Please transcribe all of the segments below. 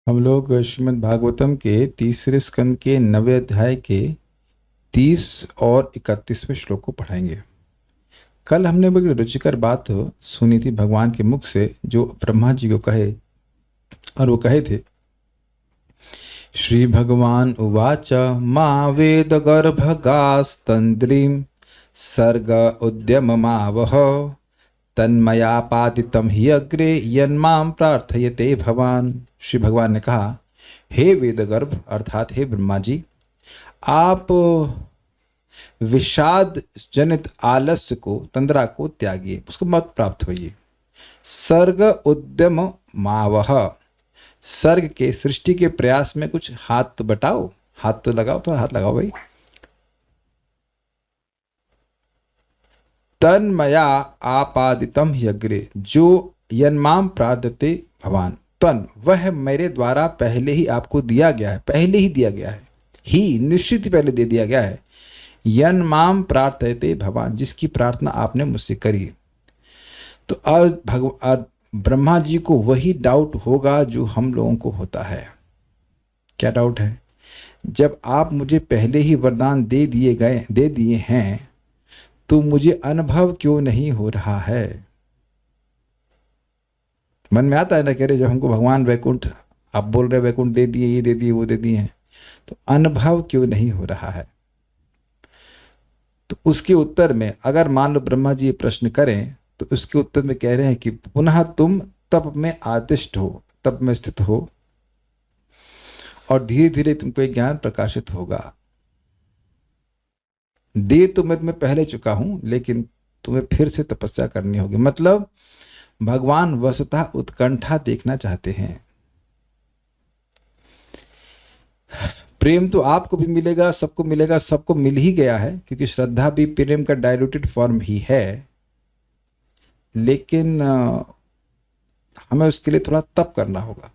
हम लोग श्रीमद् भागवतम के तीसरे स्कंद के 9वें अध्याय के 30 और 31वें श्लोक को पढ़ाएंगे। कल हमने बड़ी रुचिकर बात सुनी थी भगवान के मुख से, जो ब्रह्मा जी को कहे, और वो कहे थे, श्री भगवान उवाच मा वेद गर्भगास्तंद्रीम सर्ग उद्यममावह तन्मयापादितम हि अग्रे यन्माम प्रार्थयते भवान। श्री भगवान ने कहा, हे वेदगर्भ अर्थात हे ब्रह्मा जी, आप विषाद जनित आलस्य को, तंद्रा को त्यागिए, उसको मत प्राप्त होइए। सर्ग उद्यम मावह, सर्ग के सृष्टि के प्रयास में कुछ हाथ तो बटाओ, हाथ तो लगाओ, तो हाथ लगाओ भाई। तन्मया आपादितम यग्रे, जो यन्माम प्रार्थते भवान, तन वह मेरे द्वारा पहले ही आपको दिया गया है, पहले ही दिया गया है, ही निश्चित पहले दे दिया गया है। यन्माम प्रार्थते भवान, जिसकी प्रार्थना आपने मुझसे करी। तो और ब्रह्मा जी को वही डाउट होगा जो हम लोगों को होता है। क्या डाउट है? जब आप मुझे पहले ही वरदान दे दिए हैं, तो मुझे अनुभव क्यों नहीं हो रहा है? मन में आता है ना, कह रहे जब हमको भगवान वैकुंठ, आप बोल रहे वैकुंठ दे दिए, ये दे दिए, वो दे दिए हैं, तो अनुभव क्यों नहीं हो रहा है? तो उसके उत्तर में अगर मान लो ब्रह्मा जी ये प्रश्न करें, तो उसके उत्तर में कह रहे हैं कि पुनः तुम तप में आदिष्ट हो, तप में स्थित हो, और धीरे धीरे तुमको एक ज्ञान प्रकाशित होगा। दे तो मैं तुम्हें पहले चुका हूं, लेकिन तुम्हें फिर से तपस्या करनी होगी। मतलब भगवान वस्तुतः उत्कंठा देखना चाहते हैं। प्रेम तो आपको भी मिलेगा, सबको मिलेगा, सबको मिल ही गया है, क्योंकि श्रद्धा भी प्रेम का डायल्यूटेड फॉर्म ही है। लेकिन हमें उसके लिए थोड़ा तप करना होगा।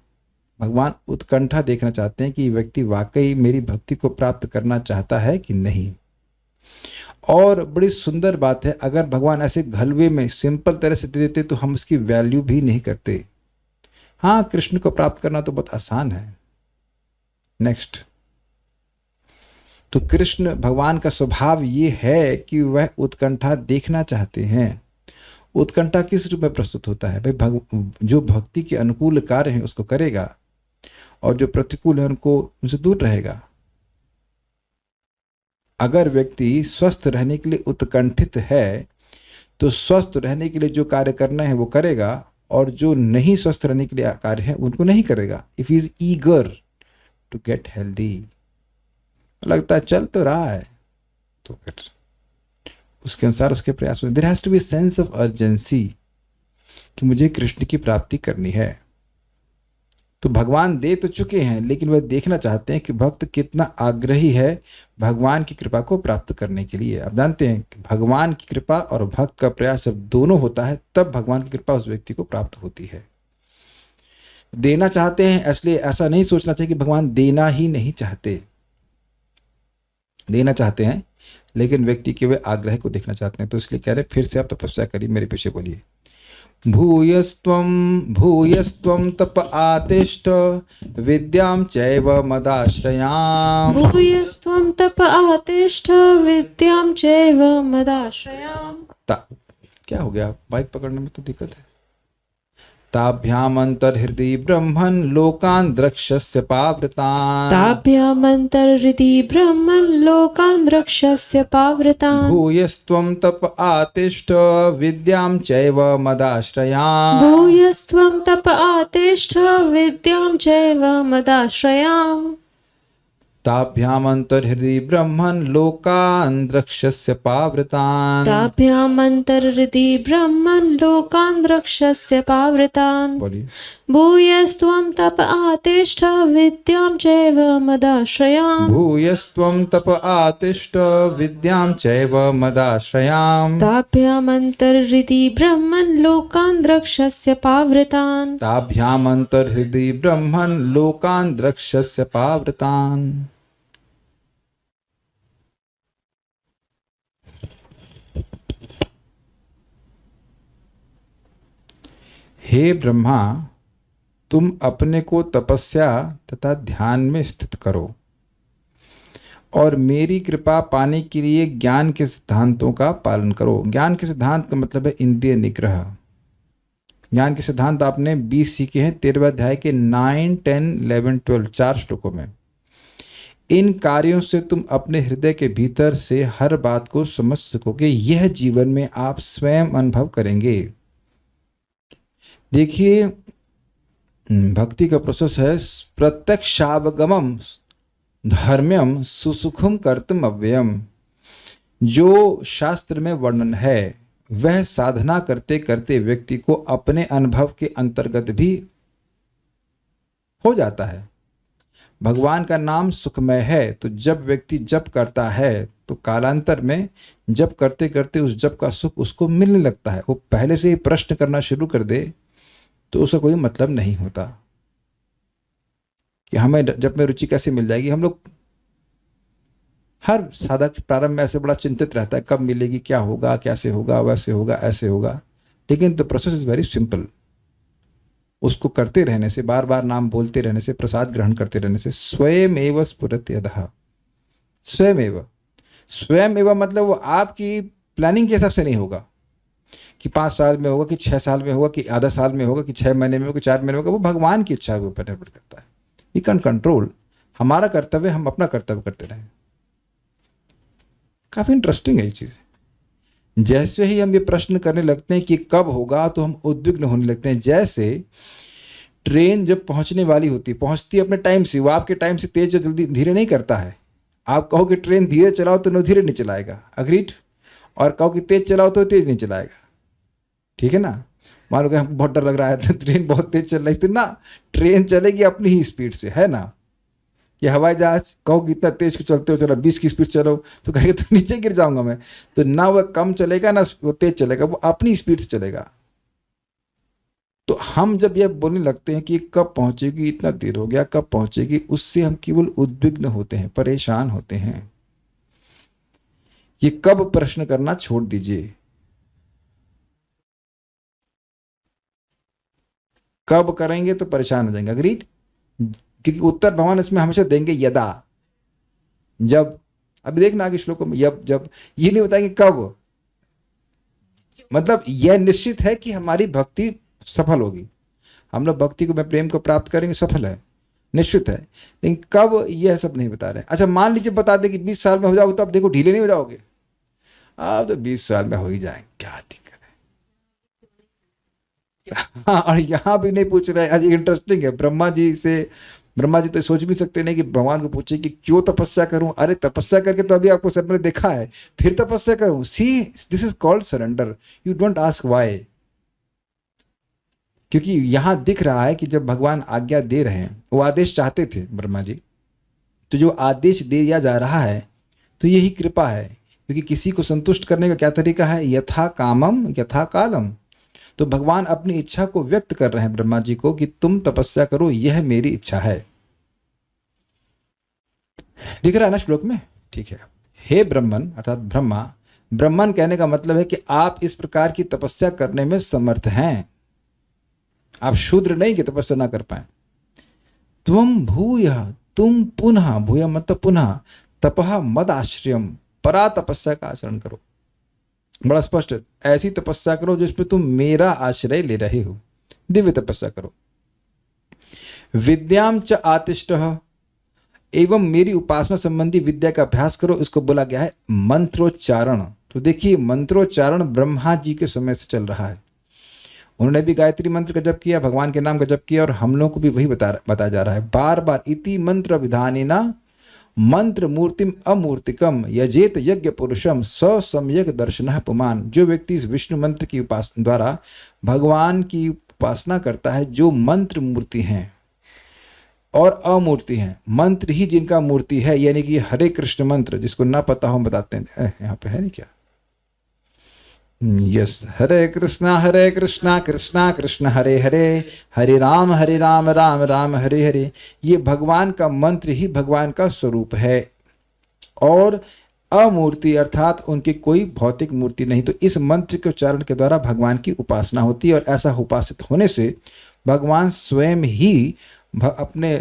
भगवान उत्कंठा देखना चाहते हैं कि व्यक्ति वाकई मेरी भक्ति को प्राप्त करना चाहता है कि नहीं। और बड़ी सुंदर बात है, अगर भगवान ऐसे घलवे में सिंपल तरह से दे देते तो हम उसकी वैल्यू भी नहीं करते। हाँ, कृष्ण को प्राप्त करना तो बहुत आसान है। नेक्स्ट, तो कृष्ण भगवान का स्वभाव ये है कि वह उत्कंठा देखना चाहते हैं। उत्कंठा किस रूप में प्रस्तुत होता है भाई? जो भक्ति के अनुकूल कार्य हैं उसको करेगा, और जो प्रतिकूल है उनको उनसे दूर रहेगा। अगर व्यक्ति स्वस्थ रहने के लिए उत्कंठित है, तो स्वस्थ रहने के लिए जो कार्य करना है वो करेगा, और जो नहीं स्वस्थ रहने के लिए कार्य है उनको नहीं करेगा। If is eager to get healthy, लगता है चल तो रहा है, तो फिर उसके अनुसार उसके प्रयास में there has to be sense of urgency कि मुझे कृष्ण की प्राप्ति करनी है। तो भगवान दे तो चुके हैं, लेकिन वह देखना चाहते हैं कि भक्त कितना आग्रही है भगवान की कृपा को प्राप्त करने के लिए। आप जानते हैं कि भगवान की कृपा और भक्त का प्रयास जब दोनों होता है, तब भगवान की कृपा उस व्यक्ति को प्राप्त होती है। देना चाहते हैं, इसलिए ऐसा नहीं सोचना चाहिए कि भगवान देना ही नहीं चाहते। देना चाहते हैं, लेकिन व्यक्ति के वे आग्रह को देखना चाहते हैं। तो इसलिए कह रहे फिर से आप तपस्या करिए, मेरे पीछे बोलिए। भूयस्त्वं तप आतिष्ठ विद्यां चैव मदाश्रयाम्। भूयस्त्वं तप आतिष्ठ विद्यां चैव मदाश्रयाम्। क्या हो गया? माइक पकड़ने में तो दिक्कत है। ताभ्यामन्तर्हृदि ब्रह्मन् लोकान् द्रक्ष्यस्य पावृतान्। ताभ्यामन्तर्हृदि ब्रह्मन् लोकान् द्रक्ष्यस्य पावृतान्। भूयस्त्वं तप आतिष्ठ विद्यां चैव मदाश्रयाम्। भूयस्त्वं तप आतिष्ठ विद्यां चैव मदाश्रयाम्। ताभ्यामन्तर्हृदि ब्रह्मन् लोकान् द्रक्ष्यस्य पावृतान्। ताभ्यामन्तर्हृदि ब्रह्मन् लोकान् द्रक्ष्यस्य पावृतान्। बोलिए। भूयस्त्वं तप आतिष्ठ विद्यां चैव मदाश्रयाम्। भूयस्त्वं तप आतिष्ठ विद्यां चैव मदाश्रयाम्। ताभ्यामन्तर्हृदि ब्रह्मन् लोकान् द्रक्ष्यस्य पावृतान्। ताभ्यामन्तर्हृदि ब्रह्मन् लोकान् द्रक्ष्यस्य पावृतान्। हे ब्रह्मा, तुम अपने को तपस्या तथा ध्यान में स्थित करो और मेरी कृपा पाने के लिए ज्ञान के सिद्धांतों का पालन करो। ज्ञान के सिद्धांत का मतलब है इंद्रिय निग्रह। ज्ञान के सिद्धांत आपने 20 सीखे हैं 13वें अध्याय के 9, 10, 11, 12 4 श्लोकों में। इन कार्यों से तुम अपने हृदय के भीतर से हर बात को समझ सकोगे। यह जीवन में आप स्वयं अनुभव करेंगे। देखिए, भक्ति का प्रोसेस है प्रत्यक्षावगमम धर्म्यम सुसुखम कर्तम अव्ययम। जो शास्त्र में वर्णन है वह साधना करते करते व्यक्ति को अपने अनुभव के अंतर्गत भी हो जाता है। भगवान का नाम सुखमय है, तो जब व्यक्ति जप करता है तो कालांतर में जप करते करते उस जप का सुख उसको मिलने लगता है। वो पहले से ही प्रश्न करना शुरू कर दे तो उसका कोई मतलब नहीं होता कि हमें जप में रुचि कैसे मिल जाएगी। हम लोग हर साधक प्रारंभ में ऐसे बड़ा चिंतित रहता है, कब मिलेगी, क्या होगा, कैसे होगा, वैसे होगा, ऐसे होगा। लेकिन the process is very simple. उसको करते रहने से, बार बार नाम बोलते रहने से, प्रसाद ग्रहण करते रहने से स्वयं एव स्फुरति यदः। स्वयं एव मतलब वो आपकी प्लानिंग के हिसाब से नहीं होगा कि 5 साल में होगा, कि 6 साल में होगा, कि आधा साल में होगा, कि 6 महीने में होगा, कि 4 महीने में होगा। वो भगवान की इच्छा के ऊपर निर्भर करता है। We can control. हमारा कर्तव्य, हम अपना कर्तव्य करते रहें। काफी इंटरेस्टिंग है ये चीज। जैसे ही हम ये प्रश्न करने लगते हैं कि कब होगा, तो हम उद्विग्न होने लगते हैं। जैसे ट्रेन जब पहुंचने वाली होती है, पहुंचती है अपने टाइम से, वो आपके टाइम से तेज जल्दी धीरे नहीं करता है। आप कहो कि ट्रेन धीरे चलाओ तो धीरे नहीं चलाएगा, अग्रीड। और कहो कि तेज चलाओ तो तेज नहीं चलाएगा, ठीक है ना। मान लो कि हमको बहुत डर लग रहा है तो ट्रेन बहुत तेज चल रही तो ना, ट्रेन चलेगी अपनी ही स्पीड से, है ना। ये हवाई जहाज कहो कि इतना तेज चलते हो, चलो 20 की स्पीड चलो, तो कहेगा तो नीचे गिर जाऊंगा मैं। तो ना वह कम चलेगा ना वो तेज चलेगा, वो अपनी स्पीड से चलेगा। तो हम जब यह बोलने लगते हैं कि कब पहुंचेगी, इतना देर हो गया, कब पहुंचेगी, उससे हम केवल उद्विग्न होते हैं, परेशान होते हैं। ये कब प्रश्न करना छोड़ दीजिए। कब करेंगे तो परेशान हो जाएंगे, अग्रीड। क्योंकि उत्तर भगवान इसमें हमेशा देंगे यदा, जब। अभी देखना आगे श्लोकों में जब ये नहीं बताएंगे कब। मतलब यह निश्चित है कि हमारी भक्ति सफल होगी। हम लोग भक्ति को, मैं प्रेम को प्राप्त करेंगे, सफल है, निश्चित है। लेकिन कब, यह सब नहीं बता रहे। अच्छा, मान लीजिए बता दे कि 20 साल में हो जाओगे, तो आप देखो ढीले नहीं हो जाओगे। आप तो 20 साल में हो ही जाएंगे, क्या दिक्कत है। हाँ, और यहां भी नहीं पूछ रहे। आज इंटरेस्टिंग है, ब्रह्मा जी तो सोच भी सकते नहीं कि भगवान को पूछे कि क्यों तपस्या करूं। अरे तपस्या करके तो अभी आपको सबने देखा है, फिर तपस्या करूं। See, this is called surrender. You don't ask why. क्योंकि यहां दिख रहा है कि जब भगवान आज्ञा दे रहे हैं, वो आदेश चाहते थे ब्रह्मा जी, तो जो आदेश दिया जा रहा है तो यही कृपा है। क्योंकि किसी को संतुष्ट करने का क्या तरीका है, यथा कामम यथा कालम। तो भगवान अपनी इच्छा को व्यक्त कर रहे हैं ब्रह्मा जी को कि तुम तपस्या करो, यह मेरी इच्छा है। दिख रहा है ना श्लोक में, ठीक है। हे ब्रह्मन, अर्थात ब्रह्मा, ब्रह्मन कहने का मतलब है कि आप इस प्रकार की तपस्या करने में समर्थ हैं। आप शूद्र नहीं कि तपस्या ना कर पाए। तुम भूयः, तुम पुनः, भूयः मतलब पुनः, तपः मद आश्रयम, परा तपस्या का आचरण करो। बड़ा स्पष्ट, ऐसी तपस्या करो जिसमें तुम मेरा आश्रय ले रहे हो, दिव्य तपस्या करो। विद्याम च आतिष्ठः, एवं मेरी उपासना संबंधी विद्या का अभ्यास करो। इसको बोला गया है मंत्रोच्चारण। तो देखिए, मंत्रोच्चारण ब्रह्मा जी के समय से चल रहा है। उन्होंने भी गायत्री मंत्र का जप किया, भगवान के नाम का जप किया, और हम लोगों को भी वही बताया जा रहा है बार बार। इति मंत्र विधानेना मंत्र मूर्तिम अमूर्तिकम यजेत यज्ञ पुरुषम स्व सम्यक दर्शनः पुमान। जो व्यक्ति इस विष्णु मंत्र की उपासना द्वारा भगवान की उपासना करता है, जो मंत्र मूर्ति हैं और अमूर्ति हैं, मंत्र ही जिनका मूर्ति है, यानी कि हरे कृष्ण मंत्र, जिसको ना पता हो बताते हैं, यहाँ पे है नहीं क्या, यस, हरे कृष्णा कृष्णा कृष्ण हरे हरे, हरे राम राम राम हरे हरे। ये भगवान का मंत्र ही भगवान का स्वरूप है। और अमूर्ति अर्थात उनकी कोई भौतिक मूर्ति नहीं। तो इस मंत्र के उच्चारण के द्वारा भगवान की उपासना होती है, और ऐसा उपासित होने से भगवान स्वयं ही अपने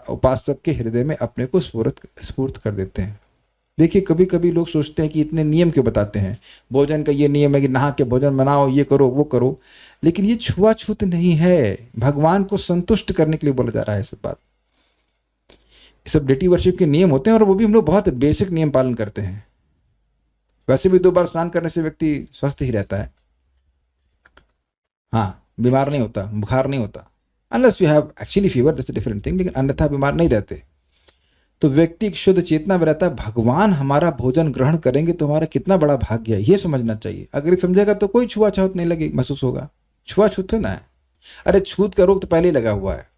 उपासक के हृदय में अपने को स्फूर्त कर देते हैं। देखिए, कभी कभी लोग सोचते हैं कि इतने नियम क्यों बताते हैं, भोजन का ये नियम है कि नहा के भोजन बनाओ, ये करो वो करो, लेकिन ये छुआछूत नहीं है। भगवान को संतुष्ट करने के लिए बोला जा रहा है सब बात। सब डेटी वर्शिप के नियम होते हैं और वो भी हम लोग बहुत बेसिक नियम पालन करते हैं। वैसे भी 2 बार स्नान करने से व्यक्ति स्वस्थ ही रहता है, हाँ, बीमार नहीं होता, बुखार नहीं होता, unless you have actually fever, that's a different thing, लेकिन अन्यथा बीमार नहीं रहते। तो व्यक्ति एक शुद्ध चेतना में रहता है, भगवान हमारा भोजन ग्रहण करेंगे तो हमारा कितना बड़ा भाग्य है, ये समझना चाहिए। अगर ये समझेगा तो कोई छुआछूत नहीं लगे महसूस होगा। छुआछूत है ना, अरे छूत का रोग तो पहले ही लगा हुआ है।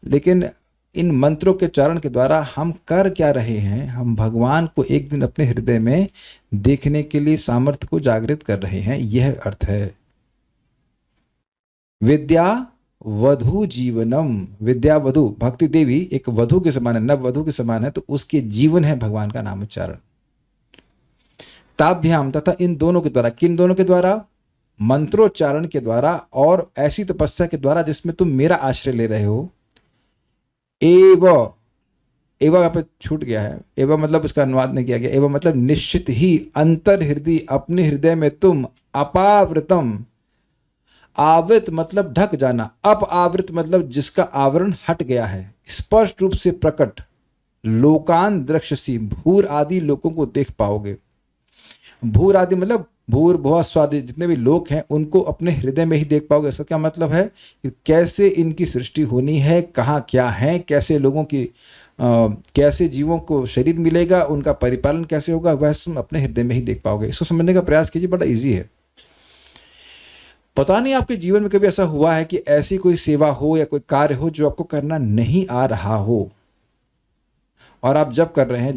लेकिन इन मंत्रों के उच्चारण के द्वारा हम कर क्या रहे हैं, हम भगवान को एक दिन अपने हृदय में देखने के लिए सामर्थ्य को जागृत कर रहे हैं, यह अर्थ है। विद्या वधु जीवनम, विद्या वधु, भक्ति देवी एक वधु के समान है, नव वधु के समान है, तो उसके जीवन है भगवान का नाम उच्चारण। ताभ्याम, तथा इन दोनों के द्वारा, किन दोनों के द्वारा, मंत्रोच्चारण के द्वारा और ऐसी तपस्या के द्वारा जिसमें तुम मेरा आश्रय ले रहे हो। एवं यहाँ पे छूट गया है, एवं मतलब उसका अनुवाद नहीं किया गया। एवं मतलब निश्चित ही अंतर हृदय, अपने हृदय में तुम अपावृतम, आवृत मतलब ढक जाना, अपआवृत मतलब जिसका आवरण हट गया है, स्पष्ट रूप से प्रकट, लोकान दृक्षसी, भूर आदि लोगों को देख पाओगे। भूर आदि मतलब भूर भुआ स्वादि, जितने भी लोग हैं उनको अपने हृदय में ही देख पाओगे। इसका क्या मतलब है कि कैसे इनकी सृष्टि होनी है, कहाँ क्या है, कैसे लोगों की कैसे जीवों को शरीर मिलेगा, उनका परिपालन कैसे होगा, वह तुम अपने हृदय में ही देख पाओगे। इसको समझने का प्रयास कीजिए, बड़ा इजी है। पता नहीं आपके जीवन में कभी ऐसा हुआ है कि ऐसी कोई सेवा हो या कोई कार्य हो जो आपको करना नहीं आ रहा हो, और आप जब कर रहे हैं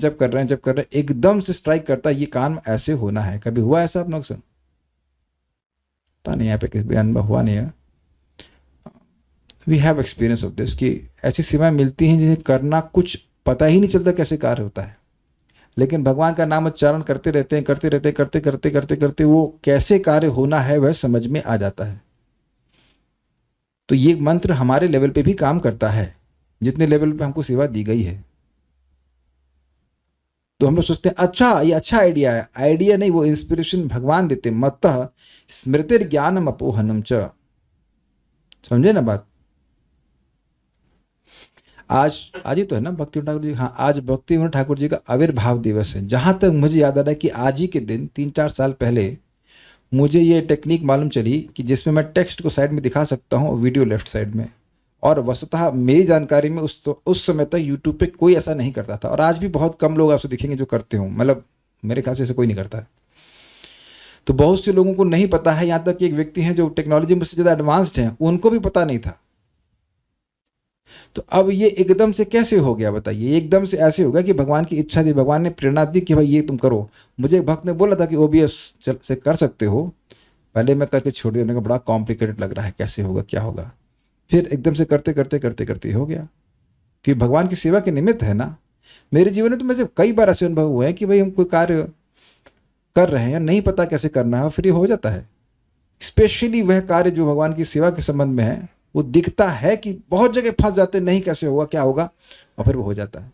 एकदम से स्ट्राइक करता है ये काम ऐसे होना है। कभी हुआ ऐसा आप लोग से? पता नहीं यहाँ पे किसी अनुभव हुआ नहीं है। We have experience of this, कि ऐसी सेवाएं मिलती हैं जिन्हें करना कुछ पता ही नहीं चलता कैसे कार्य होता है, लेकिन भगवान का नाम उच्चारण करते रहते हैं, करते वो कैसे कार्य होना है वह समझ में आ जाता है। तो ये मंत्र हमारे लेवल पे भी काम करता है, जितने लेवल पे हमको सेवा दी गई है। तो हम लोग सोचते हैं अच्छा ये अच्छा आइडिया है, आइडिया नहीं, वो इंस्पिरेशन भगवान देते। मत्तः स्मृतिर ज्ञानम अपोहनम च, समझे ना बात। आज ही तो है ना भक्ति ठाकुर जी, हाँ आज भक्ति ठाकुर जी का आविर्भाव दिवस है। जहाँ तक मुझे याद आ रहा है कि आज ही के दिन 3-4 साल पहले मुझे ये टेक्निक मालूम चली कि जिसमें मैं टेक्स्ट को साइड में दिखा सकता हूँ, वीडियो लेफ्ट साइड में। और वस्तुतः मेरी जानकारी में उस समय तक यूट्यूब पे कोई ऐसा नहीं करता था, और आज भी बहुत कम लोग आपसे दिखेंगे जो करते हो, मतलब मेरे ख्याल से ऐसे कोई नहीं करता है। तो बहुत से लोगों को नहीं पता है, यहाँ तक कि एक व्यक्ति हैं जो टेक्नोलॉजी में उससे ज़्यादा एडवांस्ड हैं, उनको भी पता नहीं था। तो अब ये एकदम से कैसे हो गया बताइए? एकदम से ऐसे होगा कि भगवान की इच्छा थी, भगवान ने प्रेरणा दी कि भाई ये तुम करो। मुझे एक भक्त ने बोला था कि OBS से कर सकते हो, पहले मैं करके छोड़ दिया, बड़ा कॉम्प्लिकेटेड लग रहा है, कैसे होगा क्या होगा। फिर एकदम से करते हो गया, कि भगवान की सेवा के निमित्त है ना। मेरे जीवन में तो मुझे कई बार ऐसे अनुभव हुए हैं कि भाई हम कोई कार्य कर रहे हैं, नहीं पता कैसे करना है, और फिर हो जाता है। स्पेशली वह कार्य जो भगवान की सेवा के संबंध में है, वो दिखता है कि बहुत जगह फंस जाते, नहीं कैसे होगा क्या होगा, और फिर वो हो जाता है।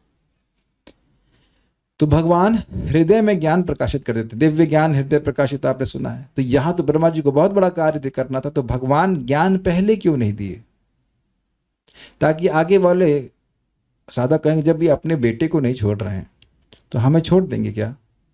तो भगवान हृदय में ज्ञान प्रकाशित कर देते, दिव्य ज्ञान हृदय प्रकाशित, आपने सुना है। तो यहाँ तो ब्रह्मा जी को बहुत बड़ा कार्य करना था, तो भगवान ज्ञान पहले क्यों नहीं दिए, ताकि आगे वाले साधक कहेंगे जब भी अपने बेटे को नहीं छोड़ रहे हैं तो हमें छोड़ देंगे क्या।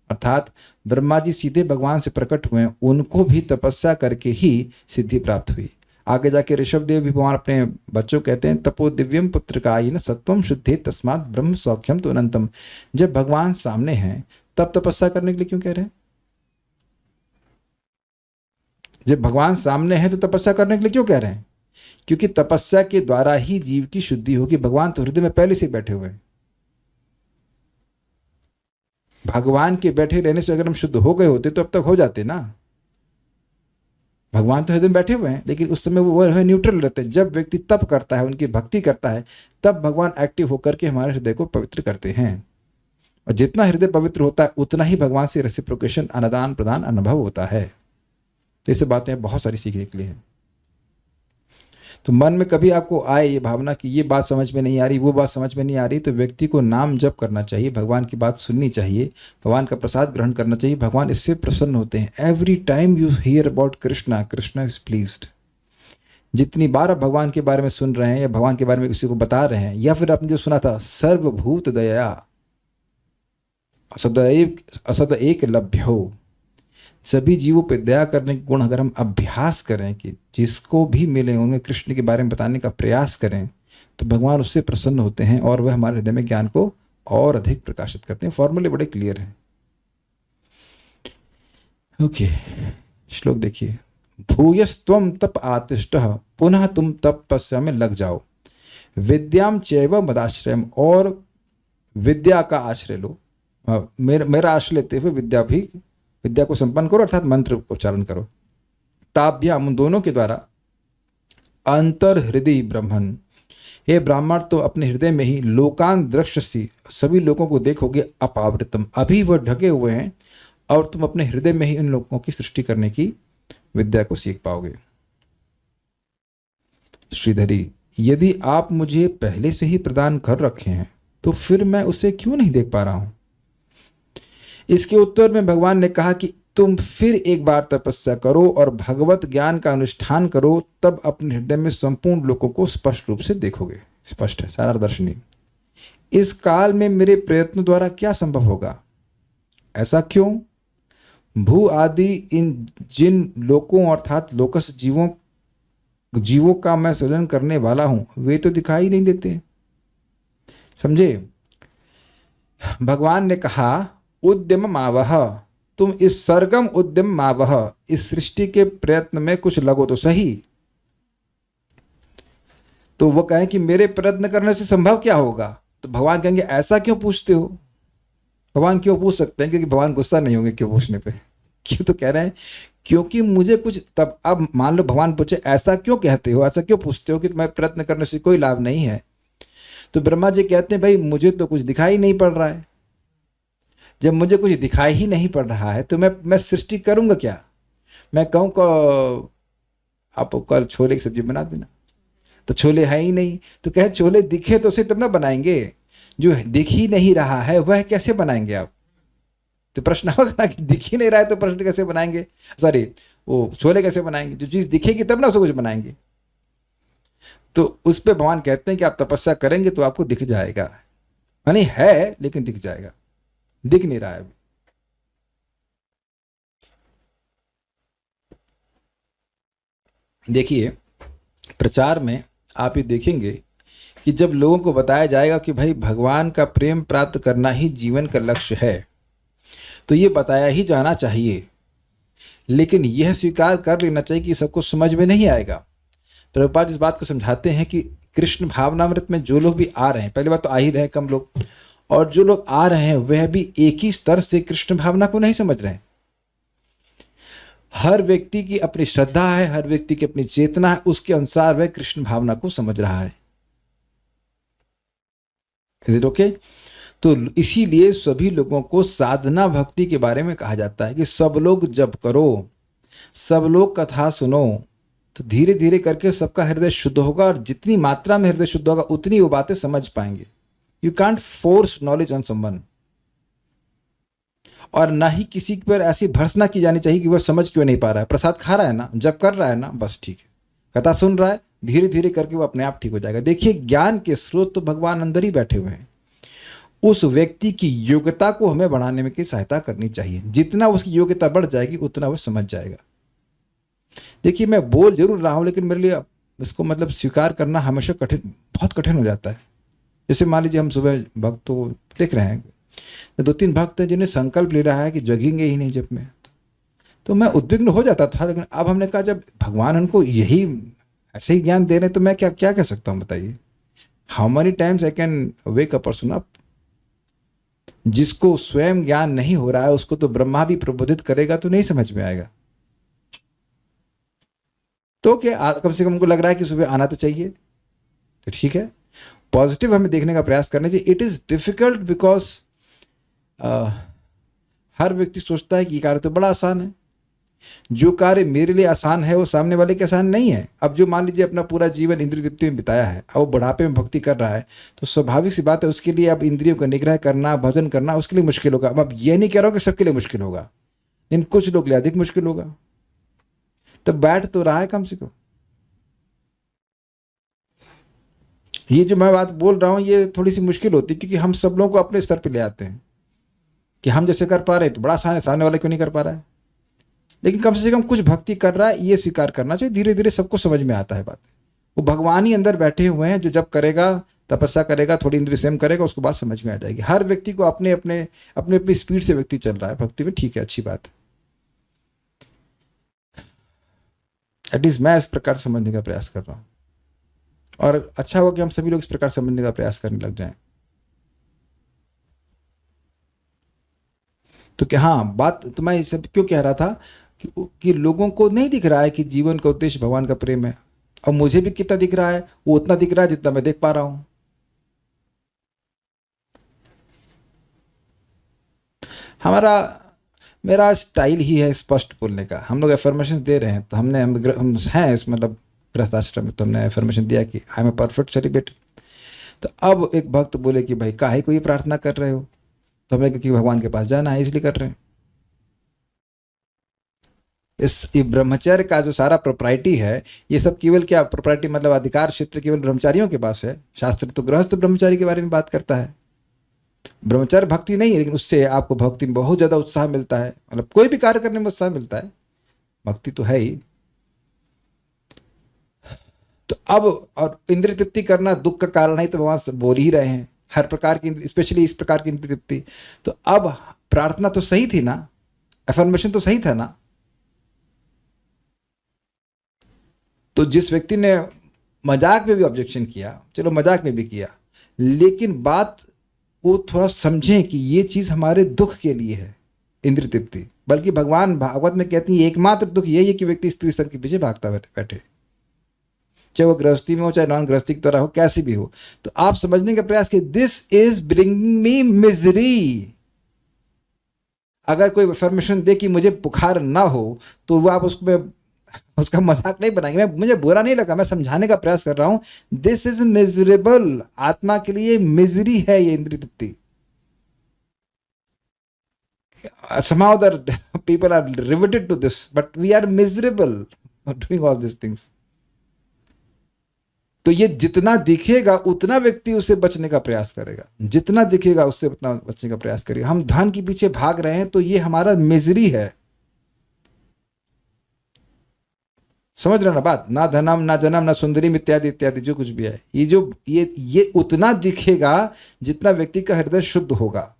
अर्थात ब्रह्मा जी सीधे भगवान से प्रकट हुए, उनको भी तपस्या करके ही सिद्धि प्राप्त हुई। आगे जाके ऋषभ देव भी भगवान अपने बच्चों कहते हैं, तपो दिव्यम पुत्रकायिन सत्वम शुद्धि तस्मात् ब्रह्म सौख्यम तो अनंतम। जब भगवान सामने हैं तब तपस्या करने के लिए क्यों कह रहे हैं? जब भगवान सामने हैं तो तपस्या करने के लिए क्यों कह रहे हैं? क्योंकि तपस्या के द्वारा ही जीव की शुद्धि होगी। भगवान तो हृदय में पहले से बैठे हुए हैं। भगवान के बैठे रहने से अगर हम शुद्ध हो गए होते तो अब तक हो जाते ना। भगवान तो हृदय में बैठे हुए हैं, लेकिन उस समय वो न्यूट्रल रहते हैं। जब व्यक्ति तप करता है, उनकी भक्ति करता है, तब भगवान एक्टिव होकर के हमारे हृदय को पवित्र करते हैं। और जितना हृदय पवित्र होता है उतना ही भगवान से रेसिप्रोकेशन, आदान प्रदान अनुभव होता है। तो ये सब बातें बहुत सारी सीखने के लिए है। तो मन में कभी आपको आए ये भावना कि ये बात समझ में नहीं आ रही, वो बात समझ में नहीं आ रही, तो व्यक्ति को नाम जप करना चाहिए, भगवान की बात सुननी चाहिए, भगवान का प्रसाद ग्रहण करना चाहिए। भगवान इससे प्रसन्न होते हैं। Every time you here about Krishna, Krishna is pleased. जितनी बार आप भगवान के बारे में सुन रहे हैं या भगवान के बारे में किसी को बता रहे हैं, या फिर आपने जो सुना था सर्वभूत दया असद एक लभ्य हो, सभी जीवों पर दया करने के गुण अगर हम अभ्यास करें कि जिसको भी मिले उन्हें कृष्ण के बारे में बताने का प्रयास करें, तो भगवान उससे प्रसन्न होते हैं और वह हमारे हृदय में ज्ञान को और अधिक प्रकाशित करते हैं। फॉर्मूले बड़े क्लियर हैं। ओके, श्लोक देखिए। भूयस्त्वम तप आतिष्ठः पुनः तुम तपस्या में लग जाओ। विद्याम चैव मदाश्रयम, और विद्या का आश्रय लो। मेरा आश्रय लेते हुए विद्या को संपन्न करो, अर्थात मंत्र उच्चारण करो। ताभ्याम, उन दोनों के द्वारा। अंतर हृदय ब्रह्मन, हे ब्राह्मण तो अपने हृदय में ही लोकान द्रक्ष्यसि, सभी लोगों को देखोगे। अपावृतम, अभी वह ढके हुए हैं और तुम अपने हृदय में ही इन लोगों की सृष्टि करने की विद्या को सीख पाओगे। श्रीधरी, यदि आप मुझे पहले से ही प्रदान कर रखे हैं तो फिर मैं उसे क्यों नहीं देख पा रहा हूं? इसके उत्तर में भगवान ने कहा कि तुम फिर एक बार तपस्या करो और भगवत ज्ञान का अनुष्ठान करो, तब अपने हृदय में संपूर्ण लोगों को स्पष्ट रूप से देखोगे। स्पष्ट है, सारा दर्शनी। इस काल में मेरे प्रयत्न द्वारा क्या संभव होगा? ऐसा क्यों? भू आदि इन जिन लोकों अर्थात लोकस जीवों का मैं सृजन करने वाला हूं, वे तो दिखाई नहीं देते। समझे? भगवान ने कहा उद्यम मावह, तुम इस सरगम उद्यम मावह, इस सृष्टि के प्रयत्न में कुछ लगो तो सही। तो वो कहें कि मेरे प्रयत्न करने से संभव क्या होगा? तो भगवान कहेंगे ऐसा क्यों पूछते हो? भगवान क्यों पूछ सकते हैं? क्योंकि भगवान गुस्सा नहीं होंगे क्यों पूछने पे। क्यों? तो कह रहे हैं क्योंकि मुझे कुछ, तब अब मान लो भगवान पूछे ऐसा क्यों कहते हो, ऐसा क्यों पूछते हो कि मैं प्रयत्न करने से कोई लाभ नहीं है? तो ब्रह्मा जी कहते हैं भाई मुझे तो कुछ दिखाई नहीं पड़ रहा है। जब मुझे कुछ दिखाई ही नहीं पड़ रहा है तो मैं सृष्टि करूंगा क्या? मैं कहूँ को आप कल छोले की सब्जी बना देना, तो छोले है ही नहीं, तो कहे छोले दिखे तो उसे तब ना बनाएंगे। जो दिख ही नहीं रहा है वह कैसे बनाएंगे आप? तो प्रश्न होगा ना कि दिख ही नहीं रहा है तो प्रश्न कैसे बनाएंगे, सॉरी वो छोले कैसे बनाएंगे? जो चीज दिखेगी तब ना उसे कुछ बनाएंगे। तो उस पर भगवान कहते हैं कि आप तपस्या करेंगे तो आपको दिख जाएगा, यानी है लेकिन दिख जाएगा, दिख नहीं रहा है। देखिए प्रचार में आप ये देखेंगे कि जब लोगों को बताया जाएगा कि भाई भगवान का प्रेम प्राप्त करना ही जीवन का लक्ष्य है, तो ये बताया ही जाना चाहिए, लेकिन यह स्वीकार कर लेना चाहिए कि सबको समझ में नहीं आएगा। प्रभुपाद इस बात को समझाते हैं कि कृष्ण भावनामृत में जो लोग भी आ रहे हैं, पहली बात तो आ ही रहे हैं कम लोग, और जो लोग आ रहे हैं वह भी एक ही स्तर से कृष्ण भावना को नहीं समझ रहे हैं। हर व्यक्ति की अपनी श्रद्धा है, हर व्यक्ति की अपनी चेतना है, उसके अनुसार वह कृष्ण भावना को समझ रहा है। Is it okay? तो इसीलिए सभी लोगों को साधना भक्ति के बारे में कहा जाता है कि सब लोग जप करो, सब लोग कथा सुनो, तो धीरे धीरे करके सबका हृदय शुद्ध होगा, और जितनी मात्रा में हृदय शुद्ध होगा उतनी वो बातें समझ पाएंगे। You can't force knowledge on someone, और ना ही किसी पर ऐसी भर्सना की जानी चाहिए कि वह समझ क्यों नहीं पा रहा है। प्रसाद खा रहा है ना, जप कर रहा है ना, बस ठीक है, कथा सुन रहा है, धीरे धीरे करके वो अपने आप ठीक हो जाएगा। देखिए ज्ञान के स्रोत तो भगवान अंदर ही बैठे हुए हैं। उस व्यक्ति की योग्यता को हमें बढ़ाने में की सहायता करनी चाहिए। जितना उसकी योग्यता बढ़ जाएगी उतना वो समझ जाएगा। देखिए मैं बोल जरूर रहा हूं, लेकिन मेरे लिए इसको मतलब स्वीकार करना हमेशा कठिन, बहुत कठिन हो जाता है। जैसे मान लीजिए हम सुबह भक्त तो देख रहे हैं, 2-3 भक्त हैं जिन्हें संकल्प ले रहा है कि जगेंगे ही नहीं जब में, तो मैं उद्विग्न हो जाता था। लेकिन अब हमने कहा जब भगवान उनको यही ऐसे ही ज्ञान दे रहे हैं तो मैं क्या क्या कह सकता हूँ बताइए। How many times I can wake a person up. जिसको स्वयं ज्ञान नहीं हो रहा है उसको तो ब्रह्मा भी प्रबोधित करेगा तो नहीं समझ में आएगा। तो क्या कम से कम उनको लग रहा है कि सुबह आना तो चाहिए, तो ठीक है। पॉजिटिव हमें देखने का प्रयास करना चाहिए। इट इज डिफिकल्ट बिकॉज हर व्यक्ति सोचता है कि ये कार्य तो बड़ा आसान है, जो कार्य मेरे लिए आसान है वो सामने वाले के आसान नहीं है। अब जो मान लीजिए अपना पूरा जीवन इंद्रिय तृप्ति में बिताया है, अब वो बुढ़ापे में भक्ति कर रहा है, तो स्वाभाविक सी बात है उसके लिए अब इंद्रियों का निग्रह करना, भजन करना उसके लिए मुश्किल होगा। अब ये नहीं कह रहा हूँ कि सबके लिए मुश्किल होगा, लेकिन कुछ लोग लिए अधिक मुश्किल होगा। तो बैठ तो रहा है कम से कम। ये जो मैं बात बोल रहा हूँ ये थोड़ी सी मुश्किल होती है, क्योंकि हम सब लोगों को अपने स्तर पे ले आते हैं कि हम जैसे कर पा रहे हैं तो बड़ा आसान है, सामने वाला क्यों नहीं कर पा रहा है। लेकिन कम से कम कुछ भक्ति कर रहा है ये स्वीकार करना चाहिए। धीरे धीरे सबको समझ में आता है बात। वो भगवान ही अंदर बैठे हुए हैं, जो जब करेगा, तपस्या करेगा, थोड़ी इंद्रिय संयम करेगा, उसको बात समझ में आ जाएगी। हर व्यक्ति को अपने अपने अपने अपनी स्पीड से व्यक्ति चल रहा है भक्ति में, ठीक है, अच्छी बात है। एटलीस्ट मैं इस प्रकार समझने का प्रयास कर रहा हूँ, और अच्छा होगा कि हम सभी लोग इस प्रकार समझने का प्रयास करने लग जाएं। तो क्या, हाँ, बात तो मैं सब क्यों कह रहा था कि लोगों को नहीं दिख रहा है कि जीवन का उद्देश्य भगवान का प्रेम है। और मुझे भी कितना दिख रहा है, वो उतना दिख रहा है जितना मैं देख पा रहा हूं। मेरा स्टाइल ही है स्पष्ट बोलने का। हम लोग एफर्मेशन दे रहे हैं, तो हम हैं इस मतलब गृहस्थाश्रम में, तो हमने एफर्मेशन दिया कि I am a perfect celebrate. तो अब एक भक्त बोले कि भाई काहे को ये प्रार्थना कर रहे हो, तो हमने कहा कि भगवान के पास जाना है इसलिए कर रहे हैं। इस ब्रह्मचर्य का जो सारा प्रोप्राइटी है, ये सब केवल क्या प्रोप्राइटी मतलब अधिकार क्षेत्र केवल ब्रह्मचारियों के पास है। शास्त्र तो गृहस्थ ब्रह्मचारी के बारे में बात करता है। ब्रह्मचर्य भक्ति नहीं है, लेकिन उससे आपको भक्ति में बहुत ज्यादा उत्साह मिलता है। मतलब कोई भी कार्य करने में उत्साह मिलता है, भक्ति तो है ही। तो अब और इंद्रिय तृप्ति करना दुख का कारण है, तो भगवान बोल ही रहे हैं हर प्रकार की, स्पेशली इस प्रकार की इंद्रिय तृप्ति। तो अब प्रार्थना तो सही थी ना, एफर्मेशन तो सही था ना। तो जिस व्यक्ति ने मजाक में भी ऑब्जेक्शन किया, चलो मजाक में भी किया, लेकिन बात वो थोड़ा समझें कि ये चीज हमारे दुख के लिए है, इंद्रिय तृप्ति। बल्कि भगवान भागवत में कहती है एकमात्र दुख यही है कि व्यक्ति स्त्री संग के पीछे भागता बैठे, चाहे वो गृहस्थी में हो चाहे नॉन गृहस्थी की तरह हो, कैसी भी हो। तो आप समझने का प्रयास कि this is bringing me misery. अगर कोई इन्फॉर्मेशन दे कि मुझे बुखार ना हो, तो वो आप उसका मजाक नहीं बनाएंगे। मुझे बुरा नहीं लगा, मैं समझाने का प्रयास कर रहा हूं। दिस इज मिजरेबल, आत्मा के लिए मिजरी है ये इंद्रिय तृप्ति। somehow the people are riveted to this, but we are miserable doing all these things. तो ये जितना दिखेगा उतना व्यक्ति उससे बचने का प्रयास करेगा, जितना दिखेगा उससे उतना बचने का प्रयास करेगा। हम धन के पीछे भाग रहे हैं, तो ये हमारा मिजरी है। समझ रहे ना बात? ना धनम ना जनम ना सुंदरीम इत्यादि इत्यादि जो कुछ भी है, ये उतना दिखेगा जितना व्यक्ति का हृदय शुद्ध होगा।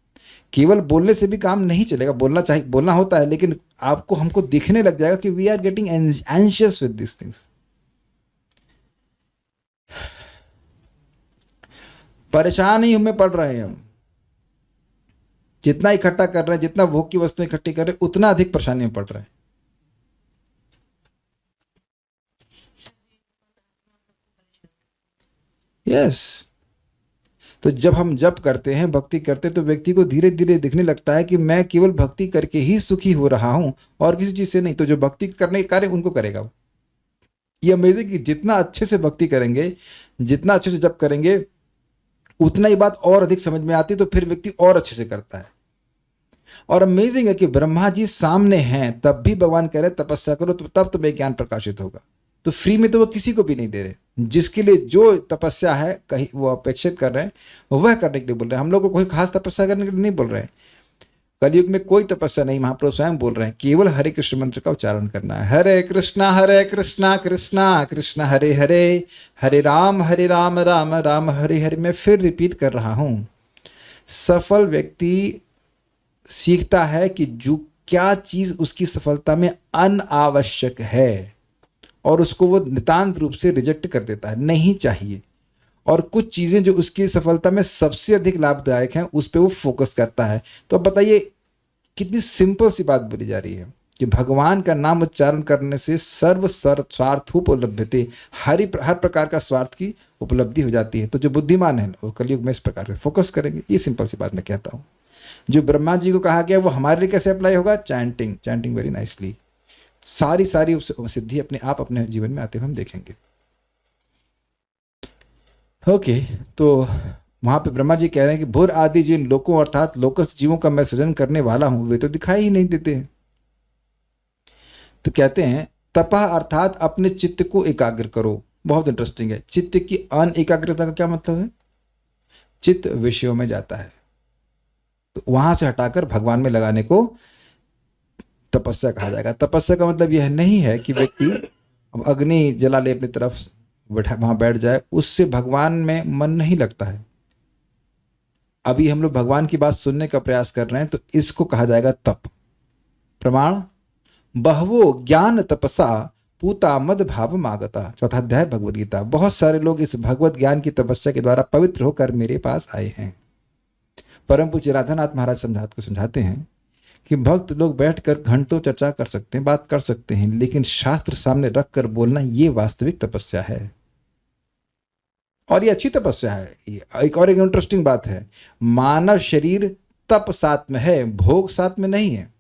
केवल बोलने से भी काम नहीं चलेगा, बोलना चाहिए, बोलना होता है, लेकिन आपको हमको दिखने लग जाएगा कि we are getting anxious with this things. परेशानी में पड़ रहे हैं हम। जितना इकट्ठा कर रहे हैं, जितना भोग की वस्तुएं इकट्ठी कर रहे हैं, उतना अधिक परेशानी में पड़ रहे हैं। यस तो जब हम जप करते हैं, भक्ति करते हैं, तो व्यक्ति को धीरे धीरे दिखने लगता है कि मैं केवल भक्ति करके ही सुखी हो रहा हूं और किसी चीज से नहीं। तो जो भक्ति करने के कार्य उनको करेगा वो। ये अमेजिंग कि जितना अच्छे से भक्ति करेंगे, जितना अच्छे से जप करेंगे, उतना ही बात और अधिक समझ में आती है, तो फिर व्यक्ति और अच्छे से करता है। और अमेजिंग है कि ब्रह्मा जी सामने हैं, तब भी भगवान कह रहे तपस्या करो, तो तब तुम्हें ज्ञान प्रकाशित होगा। तो फ्री में तो वो किसी को भी नहीं दे रहे। जिसके लिए जो तपस्या है कहीं वो अपेक्षित कर रहे हैं, वह करने के लिए बोल रहे हैं। हम लोग को कोई खास तपस्या करने के लिए नहीं बोल रहे हैं। कलयुग में कोई तपस्या नहीं, महाप्रभु स्वयं बोल रहे हैं, केवल हरे कृष्ण मंत्र का उच्चारण करना है। हरे कृष्णा कृष्णा कृष्णा हरे हरे, हरे राम राम राम हरे हरे। मैं फिर रिपीट कर रहा हूं, सफल व्यक्ति सीखता है कि जो क्या चीज उसकी सफलता में अनावश्यक है और उसको वो नितांत रूप से रिजेक्ट कर देता है, नहीं चाहिए। और कुछ चीजें जो उसकी सफलता में सबसे अधिक लाभदायक हैं, उस पर वो फोकस करता है। तो अब बताइए कितनी सिंपल सी बात बोली जा रही है कि भगवान का नाम उच्चारण करने से सर्व स्वार्थोपलब्धते, हर प्रकार का स्वार्थ की उपलब्धि हो जाती है। तो जो बुद्धिमान है वो कलयुग में इस प्रकार से फोकस करेंगे। ये सिंपल सी बात मैं कहता हूँ। जो ब्रह्मा जी को कहा गया वो हमारे लिए कैसे अप्लाई होगा? Chanting very nicely. सारी सारी सिद्धि अपने आप अपने जीवन में आते हुए हम देखेंगे। ओके, तो वहां पे ब्रह्मा जी कह रहे हैं कि भूर आदि जिन लोकों अर्थात लोकस जीवों का मैं सृजन करने वाला हूं वे तो दिखाई ही नहीं देते हैं। तो कहते हैं तपह अर्थात अपने चित्त को एकाग्र करो। बहुत इंटरेस्टिंग है। चित्त की अन एकाग्रता का क्या मतलब है? चित्त विषयों में जाता है, तो वहां से हटाकर भगवान में लगाने को तपस्या कहा जाएगा। तपस्या का मतलब यह नहीं है कि व्यक्ति अग्नि जला ले अपनी तरफ वहां बैठ जाए, उससे भगवान में मन नहीं लगता है। अभी हम लोग भगवान की बात सुनने का प्रयास कर रहे हैं, तो इसको कहा जाएगा तप। प्रमाण बहवो ज्ञान तपसा पूता मद भाव मागता, चौथा अध्याय भगवद गीता। बहुत सारे लोग इस भगवत ज्ञान की तपस्या के द्वारा पवित्र होकर मेरे पास आए हैं। परम पूज्य राधानाथ महाराज समझाते हैं कि भक्त लोग बैठकर घंटों चर्चा कर सकते हैं, बात कर सकते हैं, लेकिन शास्त्र सामने रखकर बोलना ये वास्तविक तपस्या है, और ये अच्छी तपस्या है। एक और एक इंटरेस्टिंग बात है, मानव शरीर तप साथ में है, भोग साथ में नहीं है।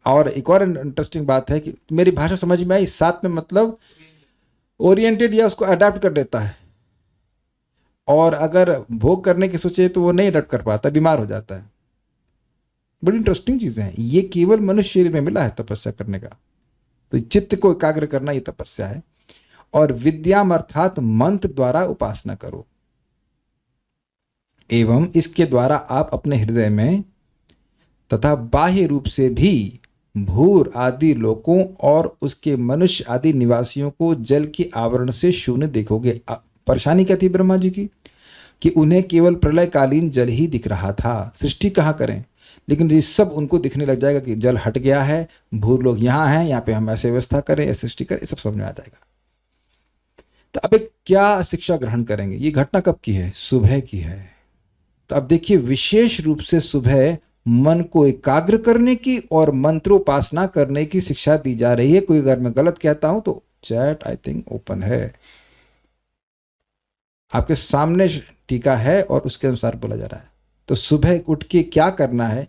और एक और इंटरेस्टिंग बात है कि मेरी भाषा समझ में आई, साथ में मतलब ओरिएंटेड या उसको अडेप्ट कर देता है, और अगर भोग करने की सोचे तो वो नहीं अडेप्ट कर पाता, बीमार हो जाता है। बड़ी इंटरेस्टिंग चीजें हैं। ये केवल मनुष्य शरीर में मिला है तपस्या करने का। तो चित्त को एकाग्र करना ये तपस्या है। और विद्याम अर्थात मंत्र द्वारा उपासना करो, एवं इसके द्वारा आप अपने हृदय में तथा बाह्य रूप से भी भूर आदि लोकों और उसके मनुष्य आदि निवासियों को जल के आवरण से शून्य देखोगे। परेशानी क्या थी ब्रह्मा जी की कि उन्हें केवल प्रलयकालीन जल ही दिख रहा था, सृष्टि कहाँ करें। लेकिन ये सब उनको दिखने लग जाएगा कि जल हट गया है, भूर लोग यहाँ हैं, यहाँ पे हम ऐसे व्यवस्था करें, ऐसे सृष्टि करें, सब समझ में आ जाएगा। तो अब एक क्या शिक्षा ग्रहण करेंगे? ये घटना कब की है? सुबह की है। तो अब देखिए, विशेष रूप से सुबह मन को एकाग्र करने की और मंत्रोपासना करने की शिक्षा दी जा रही है। कोई अगर मैं गलत कहता हूं तो चैट आई थिंक ओपन है, आपके सामने टीका है और उसके अनुसार बोला जा रहा है। तो सुबह उठ के क्या करना है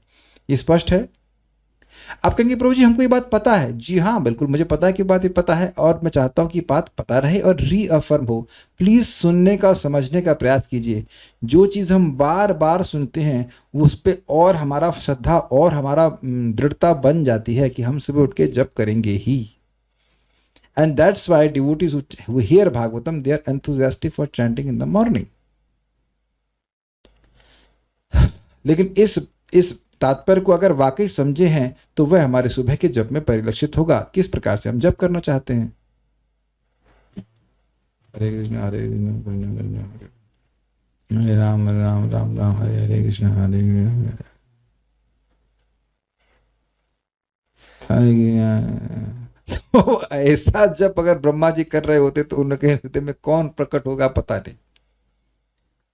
ये स्पष्ट है। आप कहेंगे प्रभु जी हमको ये बात पता है। जी हाँ, बिल्कुल मुझे पता है कि बात ये पता है, और मैं चाहता हूं कि बात पता रहे और रीअफर्म हो। प्लीज सुनने का, समझने का प्रयास कीजिए। जो चीज हम बार बार सुनते हैं उस पर और हमारा श्रद्धा और हमारा दृढ़ता बन जाती है कि हम सुबह उठ के जप करेंगे ही। And that's why devotees who hear Bhagavatam, they are enthusiastic for chanting in the morning. लेकिन इस तात्पर्य को अगर वाकई समझे हैं तो वह हमारे सुबह के जप में परिलक्षित होगा। किस प्रकार से हम जप करना चाहते हैं। हरे कृष्ण हरे कृष्ण हरे राम राम राम राम हरे हरे कृष्ण हरे तो ऐसा जप अगर ब्रह्मा जी कर रहे होते तो उनके हृदय में कौन प्रकट होगा पता नहीं।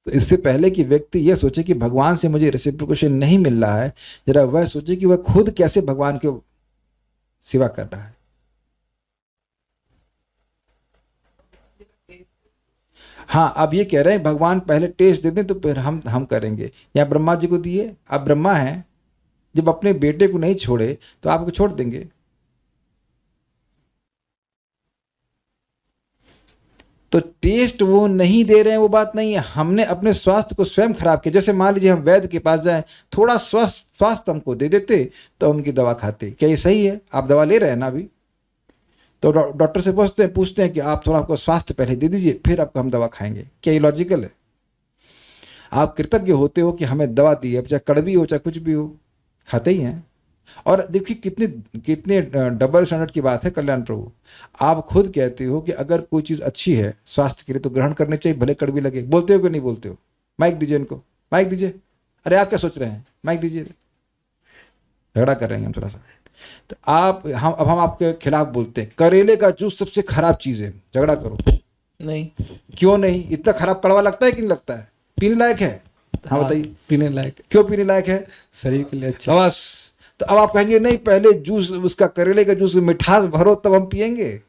तो इससे पहले कि व्यक्ति यह सोचे कि भगवान से मुझे रेसिप्रोकेशन नहीं मिल रहा है, जरा वह सोचे कि वह खुद कैसे भगवान की सेवा कर रहा है। हाँ, अब ये कह रहे हैं भगवान पहले टेस्ट दे दें तो फिर हम करेंगे। या ब्रह्मा जी को दिए, आप ब्रह्मा हैं, जब अपने बेटे को नहीं छोड़े तो आपको छोड़ देंगे। तो टेस्ट वो नहीं दे रहे हैं वो बात नहीं है, हमने अपने स्वास्थ्य को स्वयं खराब किया। जैसे मान लीजिए हम वैद्य के पास जाएं, थोड़ा स्वास्थ्य हमको दे देते तो उनकी दवा खाते। क्या ये सही है? आप दवा ले रहे हैं ना अभी, तो डॉक्टर से पूछते हैं कि आप थोड़ा आपको स्वास्थ्य पहले दे दीजिए फिर आपको हम दवा खाएंगे। क्या ये लॉजिकल है? आप कृतज्ञ होते हो कि हमें दवा दी है, चाहे कड़वी हो चाहे कुछ भी हो, खाते ही हैं। और देखिए कितने डबल स्टैंडर्ड की बात है कल्याण प्रभु। आप खुद कहते हो कि अगर कोई चीज़ अच्छी है स्वास्थ्य के लिए तो ग्रहण करनी चाहिए, भले कड़वी लगे। बोलते हो कि नहीं बोलते हो? माइक दीजिए इनको, माइक दीजिए। अरे आप क्या सोच रहे हैं? माइक दीजिए। झगड़ा कर रहे हैं हम थोड़ा सा। तो अब हम आपके खिलाफ बोलते हैं करेले का जूस सबसे खराब चीज़ है, झगड़ा करो। नहीं। क्यों नहीं? इतना खराब कड़वा लगता है कि नहीं लगता है? पीने लायक है? हाँ बताइए। पीने लायक। क्यों पीने लायक है? शरीर के लिए अच्छा। बस। तो अब आप कहेंगे नहीं, पहले जूस उसका करेले का जूस मिठास भरो तब हम पिएंगे।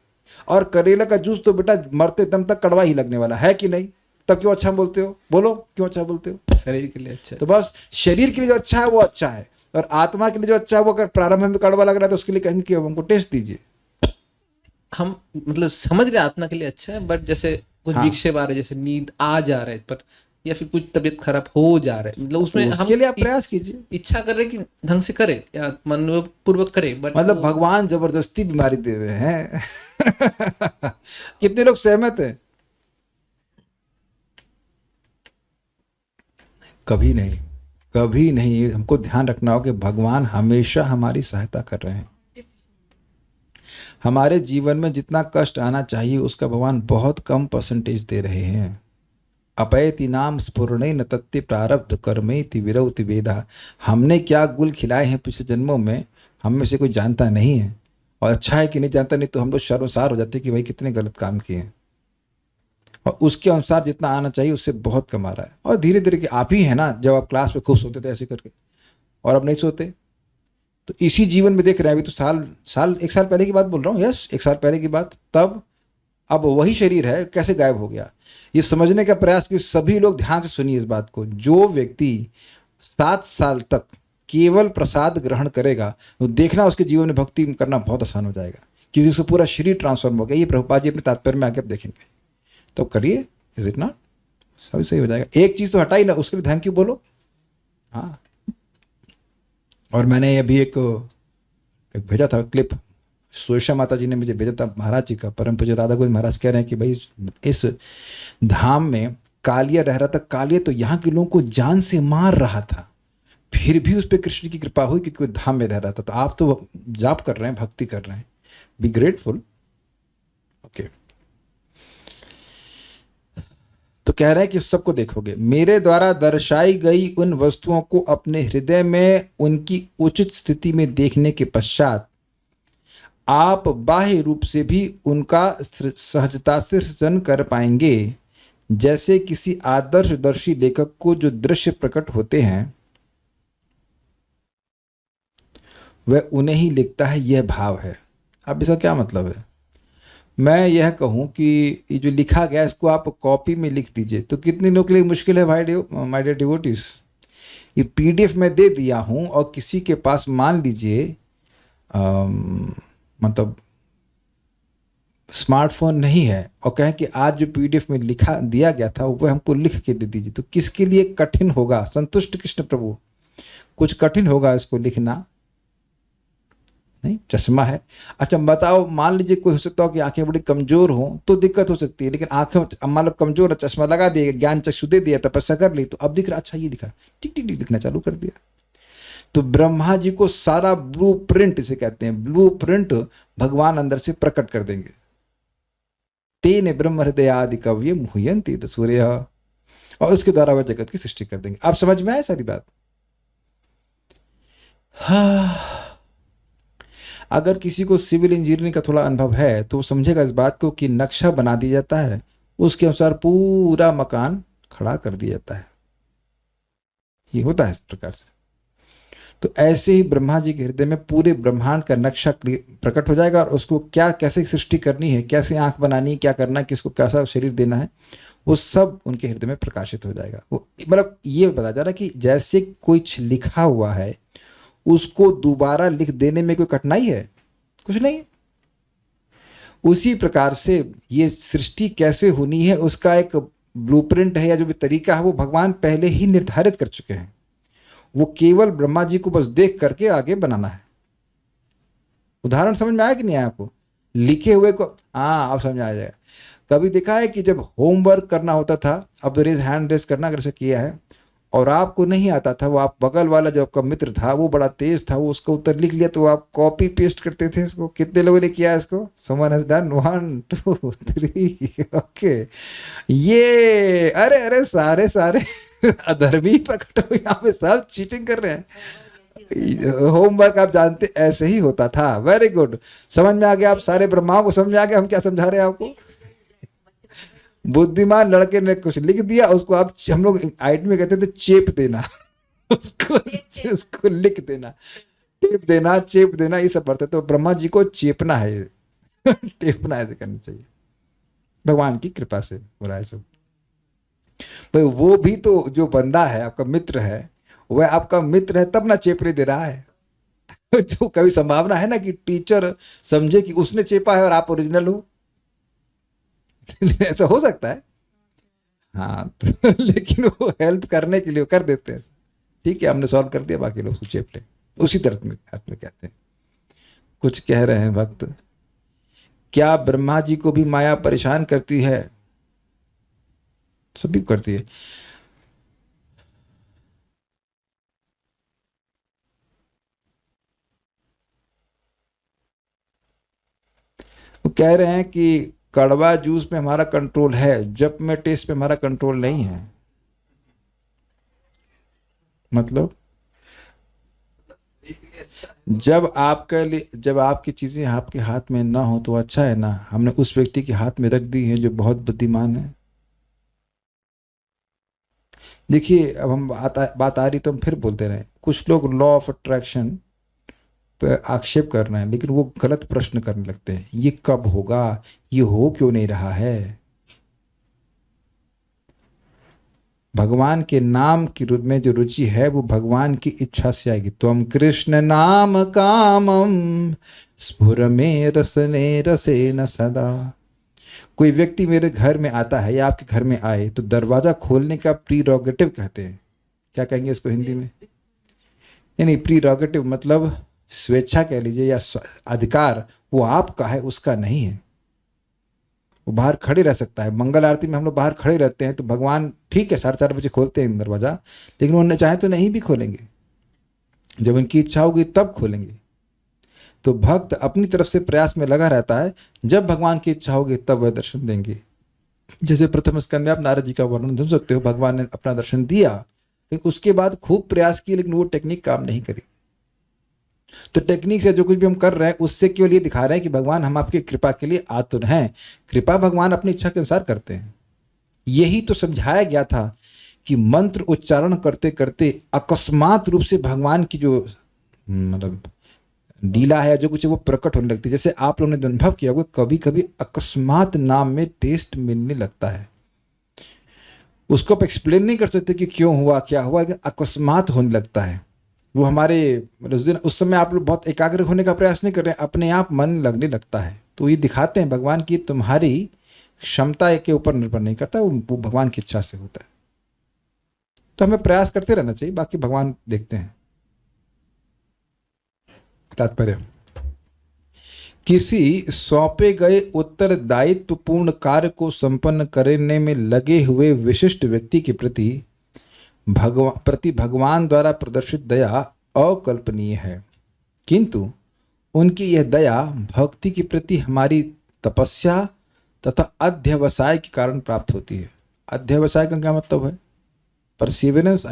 और करेले का जूस तो बेटा मरते दम तक कड़वा ही लगने वाला है कि नहीं? तब क्यों अच्छा बोलते हो? बोलो क्यों अच्छा बोलते हो? शरीर के लिए अच्छा। तो बस शरीर के लिए जो अच्छा है वो अच्छा है। और आत्मा के लिए जो अच्छा है वो अगर प्रारंभ में कड़वा लग रहा है तो उसके लिए कहेंगे कि अब हमको टेस्ट दीजिए। हम मतलब समझ रहे आत्मा के लिए अच्छा है, बट जैसे कुछ हाँ। विक्षेप आ रहे, जैसे नींद आ जा रहा है पर, या फिर कुछ तबीयत खराब हो जा रहा है, मतलब उसमें उसके लिए आप प्रयास कीजिए। इच्छा कर रहे कि ढंग से करे या मन पूर्वक करे, बट मतलब भगवान जबरदस्ती बीमारी दे रहे हैं। कितने लोग सहमत हैं? कभी नहीं, कभी नहीं। हमको ध्यान रखना हो कि भगवान हमेशा हमारी सहायता कर रहे हैं। हमारे जीवन में जितना कष्ट आना चाहिए उसका भगवान बहुत कम परसेंटेज दे रहे हैं। अपैति नाम स्फुरणे न तत्ति प्रारब्ध कर्मेति विरौति वेदा। हमने क्या गुल खिलाए हैं पिछले जन्मों में, हम में से कोई जानता नहीं है। और अच्छा है कि नहीं जानता, नहीं तो हम लोग शर्मसार हो जाते कि भाई कितने गलत काम किए हैं। और उसके अनुसार जितना आना चाहिए उससे बहुत कम आ रहा है। और धीरे धीरे आप ही है ना, जब आप क्लास में खूब सोते थे ऐसे करके और अब नहीं सोते, तो इसी जीवन में देख रहे हैं। अभी तो एक साल पहले की बात बोल रहा हूँ। यस, एक साल पहले की बात। तब अब वही शरीर है, कैसे गायब हो गया, ये समझने का प्रयास कि सभी लोग ध्यान से सुनिए इस बात को। जो व्यक्ति 7 साल तक केवल प्रसाद ग्रहण करेगा, वो देखना उसके जीवन में भक्ति करना बहुत आसान हो जाएगा, क्योंकि उसका पूरा शरीर ट्रांसफॉर्म हो गया। ये प्रभुपाद जी अपने तात्पर्य में आके आप देखेंगे, तो करिए, इज इट नॉट? सब सही हो जाएगा। एक चीज़ तो हटाई ना, उसके लिए थैंक यू बोलो। हाँ, और मैंने अभी एक भेजा था क्लिप, सुषमा माता जी ने मुझे भेजा था, महाराज जी का। परम पूज्य राधा गोविंद महाराज कह रहे हैं कि भाई इस धाम में कालिया रह रहा था। कालिया तो यहाँ के लोगों को जान से मार रहा था, फिर भी उस पर कृष्ण की कृपा हुई क्योंकि वो धाम में रह रहा था। तो आप तो जाप कर रहे हैं, भक्ति कर रहे हैं, बी ग्रेटफुल। ओके, तो कह रहे हैं कि सबको देखोगे, मेरे द्वारा दर्शाई गई उन वस्तुओं को अपने हृदय में उनकी उचित स्थिति में देखने के पश्चात आप बाह्य रूप से भी उनका सहजता से सृजन कर पाएंगे। जैसे किसी आदर्शदर्शी लेखक को जो दृश्य प्रकट होते हैं वह उन्हें ही लिखता है, यह भाव है। अब इसका क्या मतलब है? मैं यह कहूं कि ये जो लिखा गया इसको आप कॉपी में लिख दीजिए तो कितने लोग के लिए मुश्किल है भाई माय डियर डिवोटीज। ये पीडीएफ में दे दिया हूं और किसी के पास मान लीजिए मतलब स्मार्टफोन नहीं है और कहें कि आज जो पीडीएफ में लिखा दिया गया था वो हमको लिख के दे दीजिए, तो किसके लिए कठिन होगा? संतुष्ट कृष्ण प्रभु, कुछ कठिन होगा इसको लिखना? नहीं, चश्मा है। अच्छा बताओ, मान लीजिए कोई हो सकता हो कि आंखें बड़ी कमजोर हो तो दिक्कत हो सकती है, लेकिन आंखें मान लो कमजोर है, चश्मा लगा दिया, ज्ञान चक्षु दे दिया, तपस्या कर ली, तो अब दिख रहा, अच्छा ये लिखा, टिक टिक टिक लिखना चालू कर दिया। तो ब्रह्मा जी को सारा ब्लू प्रिंट, इसे कहते हैं ब्लू प्रिंट, भगवान अंदर से प्रकट कर देंगे। तेने ब्रह्म हृदय आदि कव्य मुह्यंति सूर्य, और उसके द्वारा वह जगत की सृष्टि कर देंगे। आप समझ में आए सारी बात? हाँ, अगर किसी को सिविल इंजीनियरिंग का थोड़ा अनुभव है तो वो समझेगा इस बात को कि नक्शा बना दिया जाता है, उसके अनुसार पूरा मकान खड़ा कर दिया जाता है। ये होता है इस प्रकार से। तो ऐसे ही ब्रह्मा जी के हृदय में पूरे ब्रह्मांड का नक्शा प्रकट हो जाएगा, और उसको क्या कैसे सृष्टि करनी है, कैसे आंख बनानी है, क्या करना है, किसको कैसा शरीर देना है, वो सब उनके हृदय में प्रकाशित हो जाएगा। वो मतलब ये बताया जा रहा है कि जैसे कुछ लिखा हुआ है उसको दोबारा लिख देने में कोई कठिनाई है? कुछ नहीं। उसी प्रकार से ये सृष्टि कैसे होनी है उसका एक ब्लूप्रिंट है, या जो भी तरीका है वो भगवान पहले ही निर्धारित कर चुके हैं। वो केवल ब्रह्मा जी को बस देख करके आगे बनाना है। उदाहरण समझ में आया कि नहीं आया आपको? लिखे हुए को हाँ आप समझ आ जाएगा। कभी देखा है कि जब होमवर्क करना होता था, अब हैंड रेस करना अगर से किया है और आपको नहीं आता था, वो आप बगल वाला जो आपका मित्र था वो बड़ा तेज था, वो उसका उत्तर लिख लिया, तो आप कॉपी पेस्ट करते थे इसको। कितने लोगों ने किया इसको? Someone has done 1 2 3 okay. ये अरे सारे अधर्मी प्रकट हो, यहाँ पे सब चीटिंग कर रहे हैं। होमवर्क आप जानते ऐसे ही होता था। वेरी गुड, समझ में आ गया। आप सारे ब्रह्माओं को समझ में आ गया हम क्या समझा रहे हैं आपको। बुद्धिमान लड़के ने कुछ लिख दिया, उसको आप, हम लोग आइट में कहते थे चेप देना, उसको लिख देना, टेप देना, चेप देना, ये सब पढ़ते। तो ब्रह्मा जी को चेपना है, टेपना ऐसे करना चाहिए। भगवान की कृपा से हो रहा है सब। भाई वो भी तो जो बंदा है आपका मित्र है, वह आपका मित्र है तब ना चेपरे दे रहा है। जो कभी संभावना है ना कि टीचर समझे कि उसने चेपा है और आप ओरिजिनल हो। ऐसा हो सकता है, हाँ। तो लेकिन वो हेल्प करने के लिए कर देते हैं, ठीक है हमने सॉल्व कर दिया, बाकी लोग उसको चेप ले। उसी तरह में अर्थ में कहते हैं। कुछ कह रहे हैं भक्त, क्या ब्रह्मा जी को भी माया परेशान करती है? सभी करती है। वो कह रहे हैं कि कड़वा जूस में हमारा कंट्रोल है, जप में टेस्ट पे हमारा कंट्रोल नहीं है। मतलब जब आपकी चीजें आपके हाथ में ना हो तो अच्छा है ना। हमने उस व्यक्ति के हाथ में रख दी है जो बहुत बुद्धिमान है। देखिए अब हम बात आ रही तो हम फिर बोलते रहे, कुछ लोग लॉ ऑफ अट्रैक्शन पे आक्षेप कर रहे हैं, लेकिन वो गलत प्रश्न करने लगते हैं, ये कब होगा, ये हो क्यों नहीं रहा है। भगवान के नाम की में जो रुचि है वो भगवान की इच्छा से आएगी। त्वम कृष्ण नाम कामम स्फुर में रसने रसे न सदा। कोई व्यक्ति मेरे घर में आता है या आपके घर में आए तो दरवाजा खोलने का प्रीरोगेटिव कहते हैं। क्या कहेंगे इसको हिंदी में? नहीं, प्रीरोगेटिव मतलब स्वेच्छा कह लीजिए या अधिकार, वो आपका है, उसका नहीं है। वो बाहर खड़े रह सकता है। मंगल आरती में हम लोग बाहर खड़े रहते हैं तो भगवान ठीक है 4:30 बजे खोलते हैं दरवाजा, लेकिन उन्हें चाहे तो नहीं भी खोलेंगे, जब उनकी इच्छा होगी तब खोलेंगे। तो भक्त अपनी तरफ से प्रयास में लगा रहता है, जब भगवान की इच्छा होगी तब वह दर्शन देंगे। जैसे प्रथम स्कंद में आप नारद जी का वर्णन सुन सकते हो, भगवान ने अपना दर्शन दिया, लेकिन उसके बाद खूब प्रयास किए, लेकिन वो टेक्निक काम नहीं करी। तो टेक्निक से जो कुछ भी हम कर रहे हैं उससे केवल ये दिखा रहे हैं कि भगवान हम आपकी कृपा के लिए आतुर हैं। कृपा भगवान अपनी इच्छा के अनुसार करते हैं। यही तो समझाया गया था कि मंत्र उच्चारण करते करते अकस्मात रूप से भगवान की जो मतलब लीला है जो कुछ है वो प्रकट होने लगती है। जैसे आप लोगों ने अनुभव किया होगा, कभी कभी अकस्मात नाम में टेस्ट मिलने लगता है। उसको आप एक्सप्लेन नहीं कर सकते कि क्यों हुआ क्या हुआ, लेकिन अकस्मात होने लगता है। वो हमारे उस समय आप लोग बहुत एकाग्र होने का प्रयास नहीं कर रहे हैं, अपने आप मन लगने लगता है। तो ये दिखाते हैं भगवान की तुम्हारी क्षमता के ऊपर निर्भर नहीं करता, वो भगवान की इच्छा से होता है। तो हमें प्रयास करते रहना चाहिए, बाकी भगवान देखते हैं। तात्पर्य, किसी सौंपे गए उत्तरदायित्वपूर्ण कार्य को संपन्न करने में लगे हुए विशिष्ट व्यक्ति के प्रति भगवान द्वारा प्रदर्शित दया अकल्पनीय है, किंतु उनकी यह दया भक्ति के प्रति हमारी तपस्या तथा अध्यवसाय के कारण प्राप्त होती है। अध्यवसाय का क्या मतलब है? परसिवरेंस।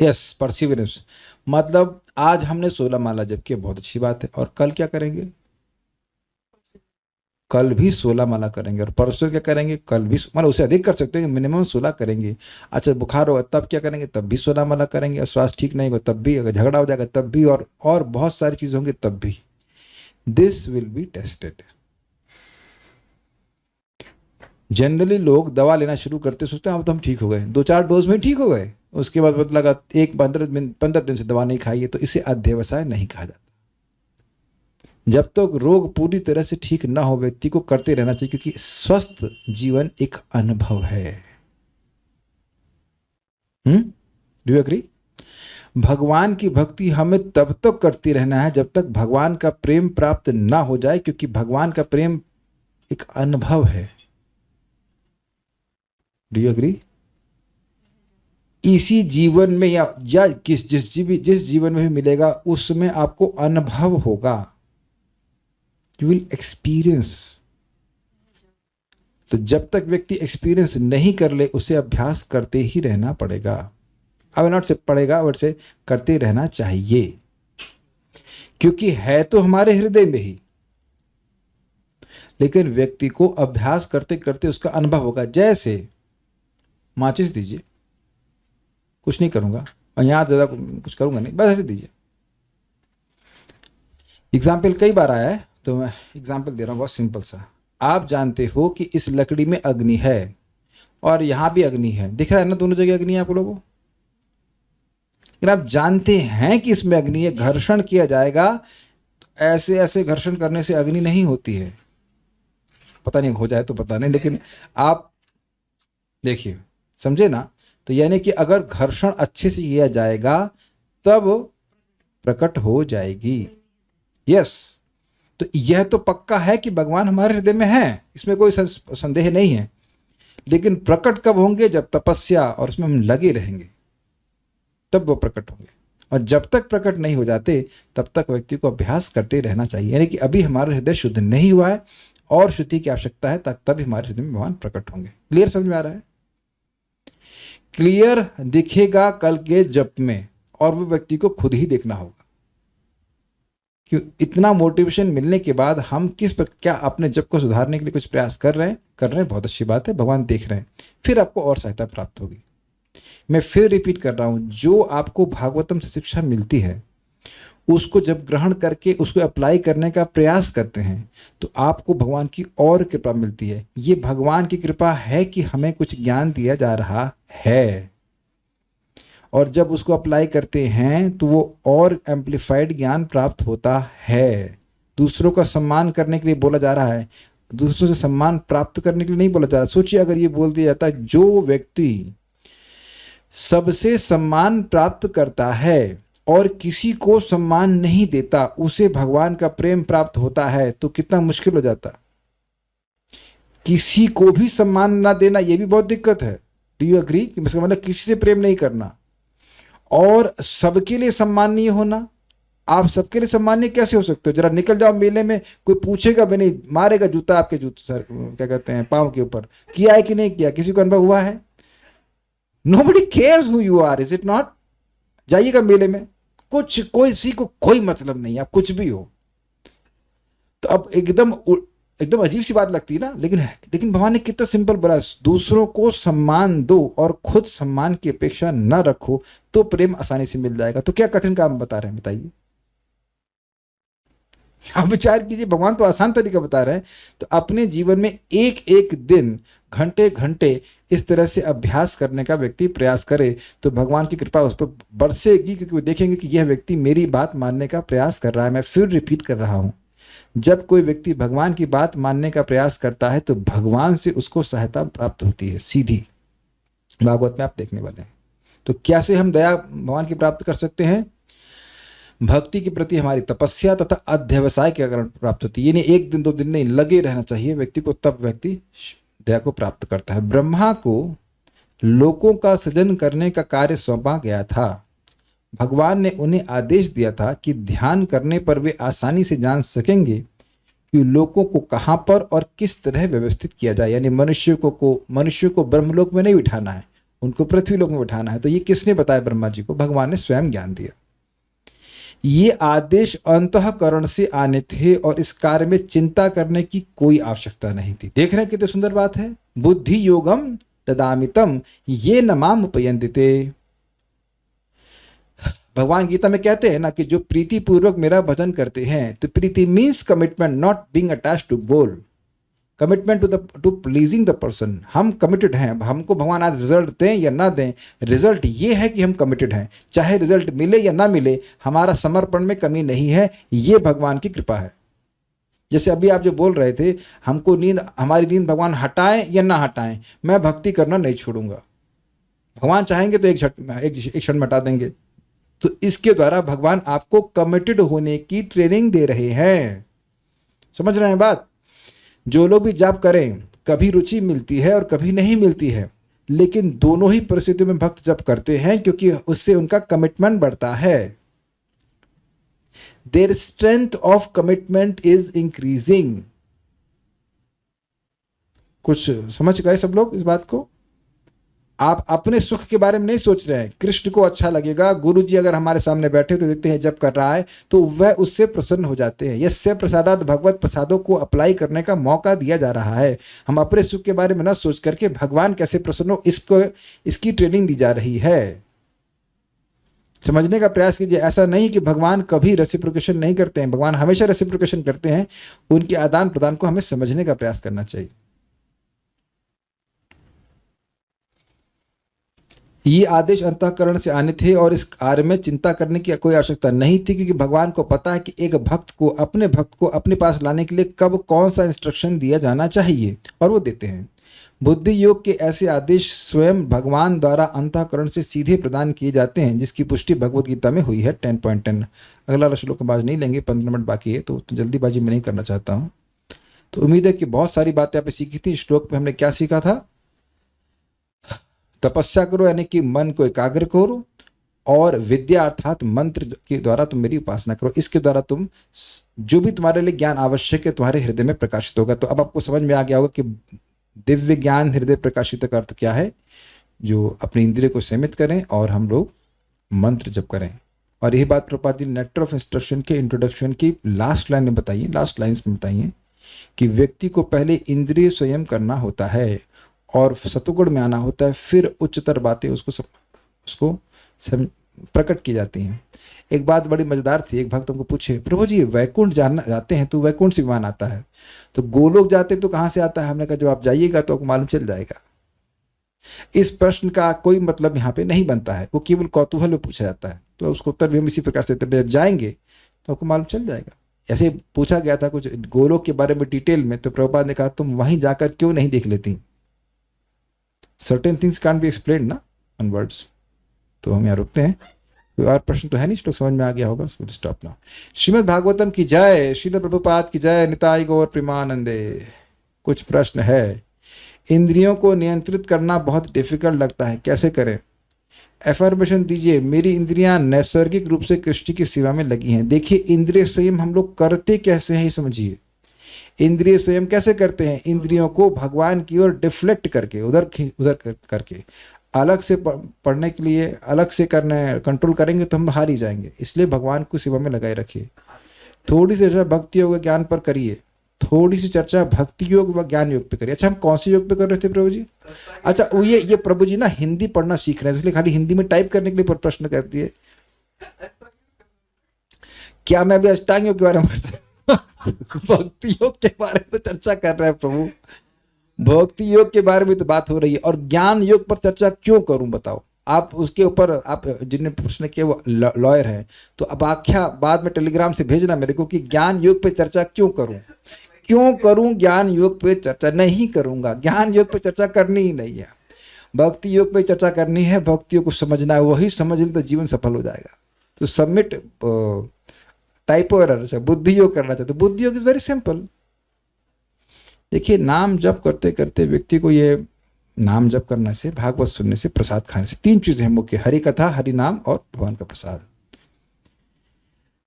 यस, परसिवरेंस मतलब आज हमने 16 माला जप किया, बहुत अच्छी बात है, और कल क्या करेंगे? कल भी 16 माला करेंगे, और परसों क्या करेंगे? कल भी, मतलब उससे अधिक कर सकते हैं, मिनिमम 16 करेंगे। अच्छा बुखार होगा तब क्या करेंगे? तब भी 16 माला करेंगे। और स्वास्थ्य ठीक नहीं होगा तब भी, अगर झगड़ा हो जाएगा तब भी, और बहुत सारी चीज़ होंगी तब भी। This will be tested. Generally लोग दवा लेना शुरू करते सोचते हैं अब तो हम ठीक हो गए, 2-4 डोज में ठीक हो गए, उसके बाद पता लगा 15 दिन से दवा नहीं खाई है, तो इसे अध्यवसाय नहीं कहा जाता। जब तक रोग पूरी तरह से ठीक ना हो व्यक्ति को करते रहना चाहिए, क्योंकि स्वस्थ जीवन एक अनुभव है। Do you agree? भगवान की भक्ति हमें तब तक करती रहना है जब तक भगवान का प्रेम प्राप्त ना हो जाए, क्योंकि भगवान का प्रेम एक अनुभव है। Do you agree? इसी जीवन में या जिस जीवन में भी मिलेगा उसमें आपको अनुभव होगा, यू विल एक्सपीरियंस। तो जब तक व्यक्ति एक्सपीरियंस नहीं कर ले उसे अभ्यास करते ही रहना पड़ेगा। अब नॉट से पड़ेगा बट से करते रहना चाहिए, क्योंकि है तो हमारे हृदय में ही, लेकिन व्यक्ति को अभ्यास करते करते उसका अनुभव होगा। जैसे माचिस दीजिए, कुछ नहीं करूंगा और यहां ज्यादा कुछ करूंगा नहीं, बस ऐसे दीजिए। एग्जाम्पल कई बार आया है तो मैं एग्जाम्पल दे रहा हूं बहुत सिंपल सा। आप जानते हो कि इस लकड़ी में अग्नि है, और यहाँ भी अग्नि है, दिख रहा है ना, दोनों जगह अग्नि है आप लोगों को। लेकिन आप जानते हैं कि इसमें अग्नि है, घर्षण किया जाएगा तो ऐसे ऐसे घर्षण करने से अग्नि नहीं होती है। पता नहीं हो जाए तो पता नहीं, लेकिन आप देखिए, समझे ना। तो यानी कि अगर घर्षण अच्छे से किया जाएगा तब प्रकट हो जाएगी। यस, तो यह तो पक्का है कि भगवान हमारे हृदय में है, इसमें कोई संदेह नहीं है। लेकिन प्रकट कब होंगे? जब तपस्या और उसमें हम लगे रहेंगे, तब वो प्रकट होंगे। और जब तक प्रकट नहीं हो जाते तब तक व्यक्ति को अभ्यास करते रहना चाहिए। यानी कि अभी हमारा हृदय शुद्ध नहीं हुआ है और शुद्धि की आवश्यकता है, तभी हमारे हृदय में भगवान प्रकट होंगे। क्लियर समझ में आ रहा है? क्लियर दिखेगा कल के जप में, और वो व्यक्ति को खुद ही देखना होगा कि इतना मोटिवेशन मिलने के बाद हम किस पर क्या अपने जप को सुधारने के लिए कुछ प्रयास कर रहे हैं। बहुत अच्छी बात है, भगवान देख रहे हैं, फिर आपको और सहायता प्राप्त होगी। मैं फिर रिपीट कर रहा हूं, जो आपको भागवतम से शिक्षा मिलती है उसको जब ग्रहण करके उसको अप्लाई करने का प्रयास करते हैं तो आपको भगवान की और कृपा मिलती है। ये भगवान की कृपा है कि हमें कुछ ज्ञान दिया जा रहा है, और जब उसको अप्लाई करते हैं तो वो और एम्प्लीफाइड ज्ञान प्राप्त होता है। दूसरों का सम्मान करने के लिए बोला जा रहा है, दूसरों से सम्मान प्राप्त करने के लिए नहीं बोला जा रहा। सोचिए अगर ये बोल दिया जाता है जो व्यक्ति सबसे सम्मान प्राप्त करता है और किसी को सम्मान नहीं देता उसे भगवान का प्रेम प्राप्त होता है, तो कितना मुश्किल हो जाता। किसी को भी सम्मान ना देना ये भी बहुत दिक्कत है। Do you agree? इसका मतलब किसी से प्रेम नहीं करना और सबके लिए सम्मानीय होना। आप सबके लिए सम्मानीय कैसे हो सकते हो? जरा निकल जाओ मेले में, कोई पूछेगा भी नहीं, मारेगा जूता आपके जूते सर क्या कहते हैं पाँव के ऊपर, किया है कि नहीं किया, किसी को अनुभव हुआ है? Nobody cares who you are, is it not? जाइएगा मेले में, किसी को कोई मतलब नहीं, आप कुछ भी हो। तो अब एकदम अजीब सी बात लगती है ना, लेकिन भगवान ने कितना सिंपल बोला, दूसरों को सम्मान दो और खुद सम्मान की अपेक्षा न रखो तो प्रेम आसानी से मिल जाएगा। तो क्या कठिन काम बता रहे हैं, बताइए। आप विचार कीजिए, भगवान तो आसान तरीका बता रहे हैं। तो अपने जीवन में एक एक दिन घंटे घंटे इस तरह से अभ्यास करने का व्यक्ति प्रयास करे तो भगवान की कृपा उस पर बरसेगी, क्योंकि वो देखेंगे कि यह व्यक्ति मेरी बात मानने का प्रयास कर रहा है। मैं फिर रिपीट कर रहा हूं, जब कोई व्यक्ति भगवान की बात मानने का प्रयास करता है तो भगवान से उसको सहायता प्राप्त होती है सीधी। भागवत में आप देखने वाले हैं। तो कैसे हम दया भगवान की प्राप्त कर सकते हैं? भक्ति के प्रति हमारी तपस्या तथा अध्यवसाय के कारण प्राप्त होती है। यानी एक दिन दो दिन नहीं, लगे रहना चाहिए व्यक्ति को, तब व्यक्ति दया को प्राप्त करता है। ब्रह्मा को लोकों का सृजन करने का कार्य सौंपा गया था। भगवान ने उन्हें आदेश दिया था कि ध्यान करने पर वे आसानी से जान सकेंगे कि लोकों को कहाँ पर और किस तरह व्यवस्थित किया जाए। यानी मनुष्य को ब्रह्मलोक में नहीं बिठाना है, उनको पृथ्वीलोक में बिठाना है। तो ये किसने बताया? ब्रह्मा जी को भगवान ने स्वयं ज्ञान दिया। ये आदेश अंतःकरण से आने थे और इस कार्य में चिंता करने की कोई आवश्यकता नहीं थी। देख रहे हैं कितनी सुंदर बात है। बुद्धि योगम तदामितम ये न माम उपयन्तिते। भगवान गीता में कहते हैं ना कि जो प्रीति पूर्वक मेरा भजन करते हैं, तो प्रीति means commitment, not being attached to goal, commitment to pleasing the person. हम कमिटेड हैं। हमको भगवान आज रिजल्ट दें या ना दें, रिजल्ट ये है कि हम कमिटेड हैं। चाहे रिजल्ट मिले या ना मिले, हमारा समर्पण में कमी नहीं है। ये भगवान की कृपा है। जैसे अभी आप जो बोल रहे थे, हमको हमारी नींद भगवान हटाएं या ना हटाएं, मैं भक्ति करना नहीं छोड़ूंगा। भगवान चाहेंगे तो एक क्षण में हटा देंगे। तो इसके द्वारा भगवान आपको कमिटेड होने की ट्रेनिंग दे रहे हैं। समझ रहे हैं बात? जो लोग भी जाप करें, कभी रुचि मिलती है और कभी नहीं मिलती है, लेकिन दोनों ही परिस्थितियों में भक्त जप करते हैं, क्योंकि उससे उनका कमिटमेंट बढ़ता है। Their strength of commitment is increasing. कुछ समझ गए सब लोग इस बात को? आप अपने सुख के बारे में नहीं सोच रहे हैं। कृष्ण को अच्छा लगेगा, गुरु जी अगर हमारे सामने बैठे तो देखते हैं जब कर रहा है तो वह उससे प्रसन्न हो जाते हैं। यस्य प्रसादात भगवत प्रसादों को अप्लाई करने का मौका दिया जा रहा है। हम अपने सुख के बारे में ना सोच करके भगवान कैसे प्रसन्न हो, इसकी ट्रेनिंग दी जा रही है। समझने का प्रयास कीजिए। ऐसा नहीं कि भगवान कभी रेसिप्रोकेशन नहीं करते हैं, भगवान हमेशा रेसिप्रोकेशन करते हैं। उनके आदान प्रदान को हमें समझने का प्रयास करना चाहिए। ये आदेश अंतःकरण से आने थे और इस कार्य में चिंता करने की कोई आवश्यकता नहीं थी, क्योंकि भगवान को पता है कि एक भक्त को अपने पास लाने के लिए कब कौन सा इंस्ट्रक्शन दिया जाना चाहिए, और वो देते हैं। बुद्धि योग के ऐसे आदेश स्वयं भगवान द्वारा अंतःकरण से सीधे प्रदान किए जाते हैं, जिसकी पुष्टि भगवत गीता में हुई है 10.10। अगला श्लोक का बाज नहीं लेंगे, 15 मिनट बाकी है, तो जल्दीबाजी में नहीं करना चाहता हूँ। तो उम्मीद है कि बहुत सारी बातें आपने सीखी थी। श्लोक में हमने क्या सीखा था? तपस्या करो, यानी कि मन को एकाग्र करो, और विद्या अर्थात मंत्र के द्वारा तुम मेरी उपासना करो। इसके द्वारा तुम जो भी तुम्हारे लिए ज्ञान आवश्यक है तुम्हारे हृदय में प्रकाशित होगा। तो अब आपको समझ में आ गया होगा कि दिव्य ज्ञान हृदय प्रकाशित का अर्थ क्या है, जो अपनी इंद्रिय को सीमित करें और हम लोग मंत्र जप करें। और यही बात प्रभुपाद जी नेटर ऑफ इंस्ट्रक्शन के इंट्रोडक्शन की लास्ट लाइन में बताइए, लास्ट लाइन्स में बताइए कि व्यक्ति को पहले इंद्रिय संयम करना होता है और सतुगुण में आना होता है, फिर उच्चतर बातें उसको प्रकट की जाती हैं। एक बात बड़ी मजेदार थी, एक भक्त हमको पूछे, प्रभु जी वैकुंठ जाते हैं तो वैकुंठ से विमान आता है, तो गोलोक जाते तो कहाँ से आता है? हमने कहा जब आप जाइएगा तो आपको मालूम चल जाएगा। इस प्रश्न का कोई मतलब यहाँ पे नहीं बनता है, वो केवल कौतूहल में पूछा जाता है, तो उसको उत्तर भी हम इसी प्रकार से देते हैं, जब जाएंगे तो आपको मालूम चल जाएगा। ऐसे पूछा गया था कुछ गोलोक के बारे में डिटेल में, तो प्रभुपाद ने कहा तुम वहीं जाकर क्यों नहीं देख लेती? Certain things can be explained ना ऑन वर्ड्स। तो हम यहाँ रुकते हैं, कोई और प्रश्न तो है नहीं, श्लोक समझ में आ गया होगा, स्टॉप नाउ। श्रीमद् भागवतम की जय, श्रील प्रभुपाद की जय, निताई गौर प्रेमानंदे। कुछ प्रश्न है। इंद्रियों को नियंत्रित करना बहुत डिफिकल्ट लगता है, कैसे करें? एफर्मेशन दीजिए, मेरी इंद्रियां नैसर्गिक रूप से कृष्ण की सेवा में लगी हैं। देखिए इंद्रिय संयम हम लोग करते कैसे हैं ये समझिए। इंद्रिय संयम कैसे करते हैं? इंद्रियों को भगवान की ओर डिफ्लेक्ट करके, उधर करके अलग से पढ़ने के लिए अलग से करने कंट्रोल करेंगे तो हम हार ही जाएंगे। इसलिए भगवान को सेवा में लगाए रखिए। थोड़ी सी चर्चा भक्ति योग ज्ञान पर करिए, थोड़ी सी चर्चा भक्ति योग व ज्ञान योग पे करिए। अच्छा हम कौन से योग पे कर रहे थे प्रभु जी? अच्छा वो ये प्रभु जी ना हिंदी पढ़ना सीख रहे हैं, इसलिए खाली हिंदी में टाइप करने के लिए प्रश्न करती है। क्या मैं अभी अष्टांग योग के बारे में भक्ति योग के बारे में चर्चा कर रहे हैं प्रभु? भक्ति योग के बारे में तो बात हो रही है, और ज्ञान योग पर चर्चा क्यों करूं बताओ? आप उसके ऊपर, आप जिन्हें प्रश्न किया वो लॉयर हैं, तो अब आख्या बाद में टेलीग्राम से भेजना मेरे को कि ज्ञान योग पे चर्चा क्यों करूं ज्ञान योग पे चर्चा नहीं करूंगा। ज्ञान योग पे चर्चा करनी ही नहीं है, भक्ति योग पे चर्चा करनी है। भक्ति योग को समझना है, वही समझ ले तो जीवन सफल हो जाएगा। तो सबमिट टाइपो एरर से बुद्धि योग करना चाहते, बुद्धि योग इज वेरी सिंपल। देखिए नाम जप करते करते व्यक्ति को, ये नाम जप करने से, भागवत सुनने से, प्रसाद खाने से, 3 चीजें हैं मुख्य, हरि कथा, हरि नाम और भगवान का प्रसाद।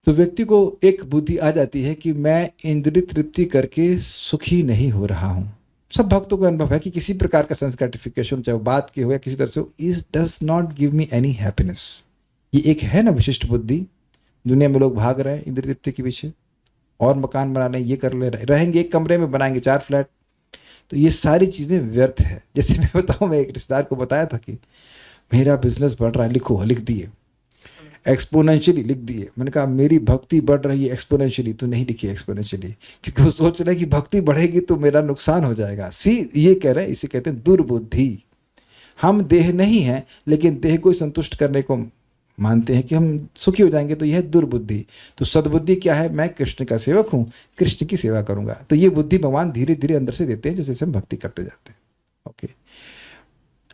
तो व्यक्ति को एक बुद्धि आ जाती है कि मैं इंद्रिय तृप्ति करके सुखी नहीं हो रहा हूं। सब भक्तों का अनुभव है कि किसी प्रकार का सेंस ग्रेटिफिकेशन, चाहे वो बात की हो या किसी तरह से, is does not give me any happiness. ये एक है ना विशिष्ट बुद्धि। दुनिया में लोग भाग रहे हैं इंद्रिय तृप्ति के पीछे, और मकान बना लें, ये कर ले, रहेंगे एक कमरे में, बनाएंगे 4 फ्लैट। तो ये सारी चीज़ें व्यर्थ है। जैसे मैं बताऊं, मैं एक रिश्तेदार को बताया था कि मेरा बिजनेस बढ़ रहा है, लिख दिए एक्सपोनेंशियली, लिख दिए। मैंने कहा मेरी भक्ति बढ़ रही है एक्सपोनेंशियली, तो नहीं लिखी एक्सपोनेंशियली, क्योंकि वो सोच रहे हैं कि भक्ति बढ़ेगी तो मेरा नुकसान हो जाएगा। ये कह रहे हैं, इसे कहते हैं दुर्बुद्धि। हम देह नहीं हैं, लेकिन देह को संतुष्ट करने को मानते हैं कि हम सुखी हो जाएंगे, तो यह है दुर्बुद्धि। तो सद्बुद्धि क्या है? मैं कृष्ण का सेवक हूं, कृष्ण की सेवा करूंगा। तो ये बुद्धि भगवान धीरे धीरे अंदर से देते हैं, जैसे जैसे हम भक्ति करते जाते हैं। ओके,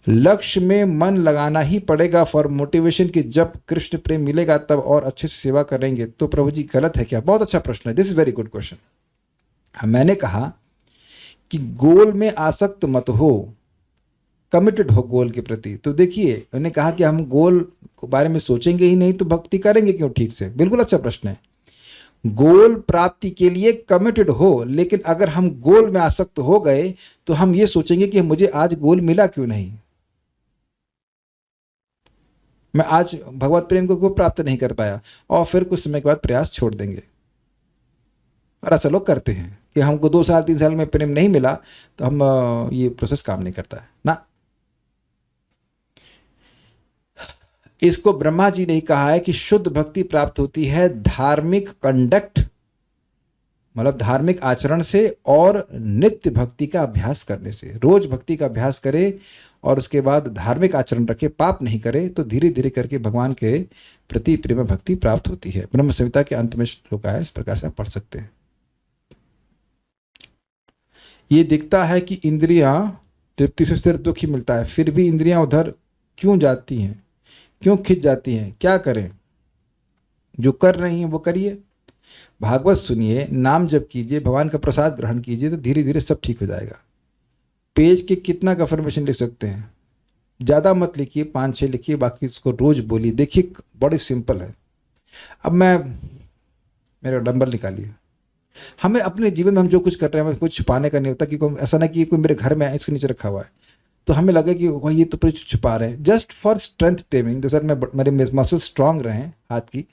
लक्ष्य में मन लगाना ही पड़ेगा फॉर मोटिवेशन, कि जब कृष्ण प्रेम मिलेगा तब और अच्छे से सेवा करेंगे। तो प्रभु जी गलत है क्या? बहुत अच्छा प्रश्न है, this is very good question. मैंने कहा कि गोल में आसक्त मत हो, कमिटेड हो गोल के प्रति। तो देखिए उन्होंने कहा कि हम गोल के बारे में सोचेंगे ही नहीं तो भक्ति करेंगे क्यों ठीक से? बिल्कुल अच्छा प्रश्न है। गोल प्राप्ति के लिए कमिटेड हो, लेकिन अगर हम गोल में आसक्त हो गए तो हम ये सोचेंगे कि मुझे आज गोल मिला क्यों नहीं, मैं आज भगवत प्रेम को क्यों प्राप्त नहीं कर पाया, और फिर कुछ समय के बाद प्रयास छोड़ देंगे। और ऐसा लोग करते हैं कि हमको 2 साल 3 साल में प्रेम नहीं मिला तो हम ये प्रोसेस काम नहीं करता है ना। इसको ब्रह्मा जी ने कहा है कि शुद्ध भक्ति प्राप्त होती है धार्मिक कंडक्ट, मतलब धार्मिक आचरण से, और नित्य भक्ति का अभ्यास करने से। रोज भक्ति का अभ्यास करे और उसके बाद धार्मिक आचरण रखे, पाप नहीं करे, तो धीरे धीरे करके भगवान के प्रति प्रेम भक्ति प्राप्त होती है। ब्रह्म संहिता के अंत में श्लोक है, इस प्रकार से आप पढ़ सकते हैं। ये दिखता है कि इंद्रियां तृप्ति से सिर्फ दुख ही मिलता है, फिर भी इंद्रियां उधर क्यों जाती हैं, क्यों खिंच जाती हैं, क्या करें? जो कर रही हैं वो करिए, भागवत सुनिए, नाम जप कीजिए, भगवान का प्रसाद ग्रहण कीजिए, तो धीरे धीरे सब ठीक हो जाएगा। पेज के कितना का अफर्मेशन लिख सकते हैं? ज़्यादा मत लिखिए, 5-6 लिखिए, बाकी उसको रोज बोलिए। देखिए बड़ी सिंपल है। अब मेरा डंबल निकालिए। हमें अपने जीवन में हम जो कुछ कर रहे हैं, हमें कुछ छुपाने का नहीं होता कि ऐसा ना कि कोई मेरे घर में है, इसके नीचे रखा हुआ है तो हमें लगे कि भाई ये तो पूरी छुपा रहे हैं। जस्ट फॉर स्ट्रेंथ ट्रेनिंग, तो सर मेरे मसल स्ट्रांग रहे हाथ की,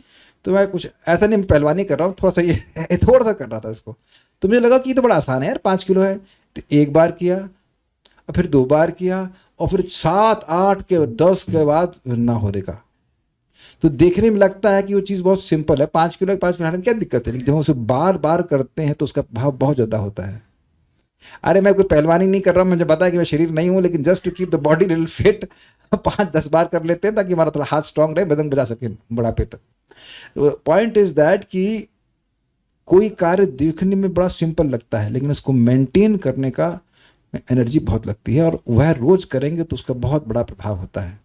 तो मैं कुछ ऐसा नहीं पहलवानी कर रहा हूँ, थोड़ा सा ये थोड़ा सा कर रहा था इसको, तो मुझे लगा कि ये तो बड़ा आसान है यार, 5 किलो है। तो 1 बार किया और फिर 2 बार किया और फिर 7, 8 के 10 के बाद ना हो देगा। तो देखने में लगता है कि वो चीज़ बहुत सिंपल है, 5 किलो 5 किलो में क्या दिक्कत है, लेकिन जब हम उसे बार बार करते हैं तो उसका भाव बहुत ज़्यादा होता है। अरे मैं कोई पहलवानी नहीं कर रहा हूँ, मुझे पता है कि मैं शरीर नहीं हूँ, लेकिन just to keep the body little fit 5-10 बार कर लेते हैं ताकि हमारा थोड़ा हाथ स्ट्रांग रहे, बदन बजा सके बुढ़ापे तक। तो पॉइंट इज दैट कि कोई कार्य देखने में बड़ा सिंपल लगता है, लेकिन उसको मेंटेन करने का एनर्जी बहुत लगती है, और वह रोज करेंगे तो उसका बहुत बड़ा प्रभाव होता है।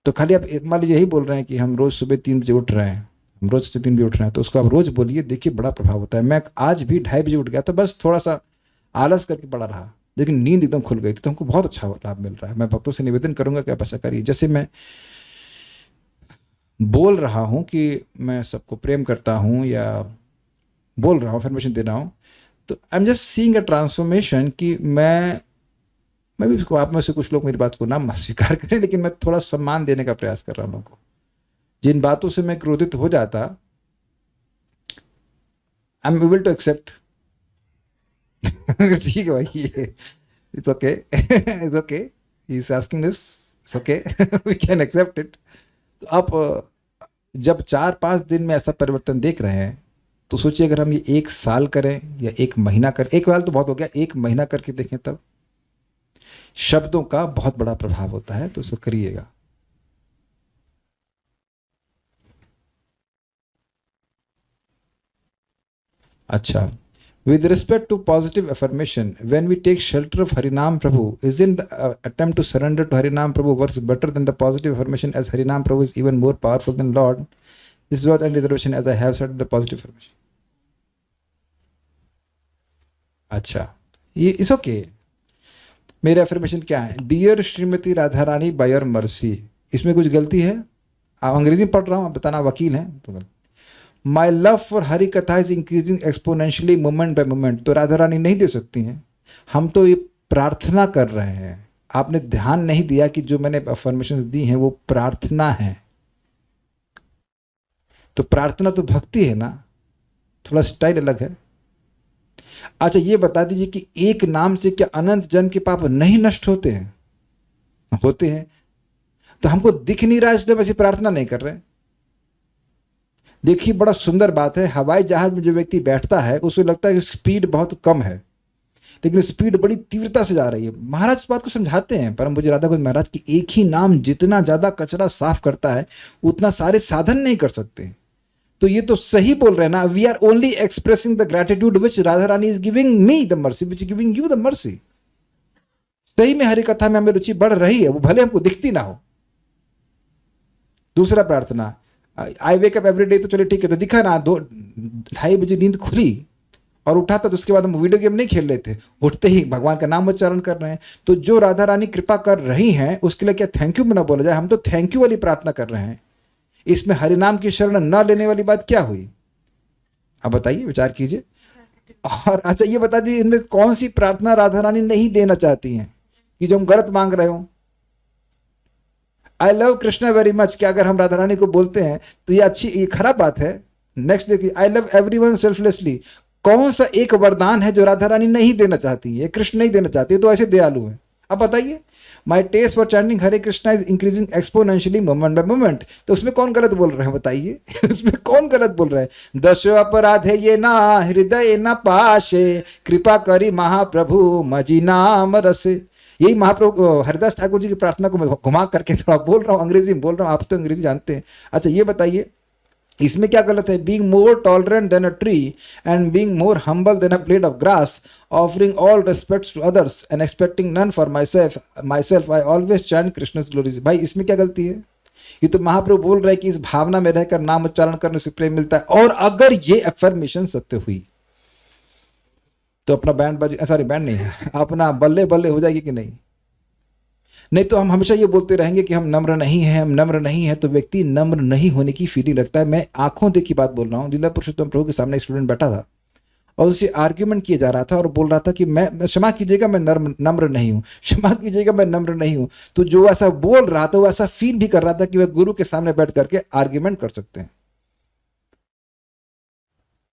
तो खाली आप मान लीजिए यही बोल रहे हैं कि हम रोज सुबह 3 बजे उठ रहे हैं, हम रोज से 3 बजे उठ रहे हैं, तो उसको आप रोज बोलिए, देखिए बड़ा प्रभाव होता है। मैं आज भी 2:30 बजे उठ गया था, बस थोड़ा सा आलस करके पड़ा रहा, लेकिन नींद एकदम खुल गई थी, तो हमको बहुत अच्छा लाभ मिल रहा है। मैं भक्तों से निवेदन करूंगा कि आप ऐसा करिए। जैसे मैं बोल रहा हूँ कि मैं सबको प्रेम करता हूँ, या बोल रहा हूँ, इन्फॉर्मेशन दे रहा हूँ, तो I am just seeing a transformation कि मैं भी उसको, आप में से कुछ लोग मेरी बात को ना स्वीकार करें, लेकिन मैं थोड़ा सम्मान देने का प्रयास कर रहा हूँ लोगों को। जिन बातों से मैं क्रोधित हो जाता, I am able to accept. ठीक है भाई, it's okay, it's okay, he is asking this, it's okay, we can accept it. तो आप जब 4-5 दिन में ऐसा परिवर्तन देख रहे हैं, तो सोचिए अगर हम ये 1 साल करें या 1 महीना करें, 1 साल तो बहुत हो गया, 1 महीना करके देखें, तब शब्दों का बहुत बड़ा प्रभाव होता है। तो उसको करिएगा। अच्छा, with respect to positive affirmation, when we take shelter of Harinam Prabhu, isn't the attempt to surrender to Harinam Prabhu works better than the positive affirmation, as Harinam Prabhu is even more powerful than Lord? This is what an reservation, as I have said, the positive affirmation. अच्छा, ये इस okay. मेरे affirmation क्या है? Dear Shrimati Radha Rani, by your mercy. इसमें कुछ गलती है? आप अंग्रेजी में पढ़ रहा हूँ, आप बताना, वकील हैं तो। माई लव फॉर हरि कथा is increasing exponentially moment by moment. तो राधा रानी नहीं दे सकती हैं, हम तो ये प्रार्थना कर रहे हैं। आपने ध्यान नहीं दिया कि जो मैंने अफर्मेशंस दी हैं वो प्रार्थना है। तो प्रार्थना तो भक्ति है ना, थोड़ा स्टाइल अलग है। अच्छा, ये बता दीजिए कि एक नाम से क्या अनंत जन्म के पाप नहीं नष्ट होते हैं? होते हैं। तो हमको दिख नहीं रहा, इसलिए वैसे प्रार्थना नहीं कर रहे। देखिए बड़ा सुंदर बात है, हवाई जहाज में जो व्यक्ति बैठता है उसे लगता है कि स्पीड बहुत कम है, लेकिन स्पीड बड़ी तीव्रता से जा रही है। महाराज इस बात को समझाते हैं, परम पूज्य राधा गोविंद महाराज की एक ही नाम जितना ज्यादा कचरा साफ करता है उतना सारे साधन नहीं कर सकते। तो ये तो सही बोल रहे हैं ना, we are only expressing the gratitude which Radha Rani is giving me the mercy, which giving you the mercy. सही में हरि कथा में हमें रुचि बढ़ रही है, वो भले हमको दिखती ना हो। दूसरा प्रार्थना, आई वेक अप एवरी डे, तो चलिए ठीक है, तो दिखा ना, 2-2:30 बजे नींद खुली और उठा था, तो उसके बाद हम वीडियो गेम नहीं खेल रहे थे, उठते ही भगवान का नाम उच्चारण कर रहे हैं। तो जो राधा रानी कृपा कर रही हैं उसके लिए क्या थैंक यू में ना बोला जाए? हम तो थैंक यू वाली प्रार्थना कर रहे हैं। इसमें हरिनाम की शरण न लेने वाली बात क्या हुई? आप बताइए, विचार कीजिए। और अच्छा ये बता दीजिए, इनमें कौन सी प्रार्थना राधा रानी नहीं देना चाहती हैं कि जो हम गलत मांग रहे हो? I love Krishna very much, क्या अगर हम राधा रानी को बोलते हैं तो ये अच्छी, ये खराब बात है? नेक्स्ट देखिए, आई लव एवरीवन सेल्फलेसली। कौन सा एक वरदान है जो राधा रानी नहीं देना चाहती है, कृष्ण नहीं देना चाहती है? तो ऐसे दयालु है। अब बताइए, my taste for chanting Hare Krishna is increasing exponentially moment by moment. तो उसमें कौन गलत बोल रहे हैं बताइए? उसमें कौन गलत बोल रहे हैं? 10 अपराधे ये ना हृदय न पाशे, कृपा करी महाप्रभु मजी नाम रसे। यही महाप्रभु हरिदास ठाकुर जी की प्रार्थना को मैं घुमा करके थोड़ा बोल रहा हूँ, अंग्रेजी में बोल रहा हूँ, आप तो अंग्रेजी जानते हैं। अच्छा ये बताइए इसमें क्या गलत है? Being more tolerant than a tree and being more humble than a blade of grass, offering all respects to others and expecting none for myself I always chant Krishna's glories. भाई इसमें क्या गलती है? ये तो महाप्रभु बोल रहे हैं कि इस भावना में रहकर नाम उच्चारण करने से प्रेम मिलता है, और अगर ये अफर्मेशन सत्य हुई तो अपना बैंड बाजी, सॉरी बैंड नहीं है, अपना बल्ले बल्ले हो जाएगी कि नहीं? नहीं तो हम हमेशा ये बोलते रहेंगे कि हम नम्र नहीं हैं, हम नम्र नहीं हैं, तो व्यक्ति नम्र नहीं होने की फीलिंग रखता है। मैं आंखों देखी बात बोल रहा हूँ। लीला पुरुषोत्तम प्रभु के सामने एक स्टूडेंट बैठा था और उससे आर्ग्यूमेंट किया जा रहा था और बोल रहा था कि मैं क्षमा कीजिएगा मैं नम्र नहीं हूँ, क्षमा कीजिएगा मैं नम्र नहीं हूँ। तो जो ऐसा बोल रहा था वो ऐसा फील भी कर रहा था कि वह गुरु के सामने बैठ करके आर्ग्यूमेंट कर सकते हैं।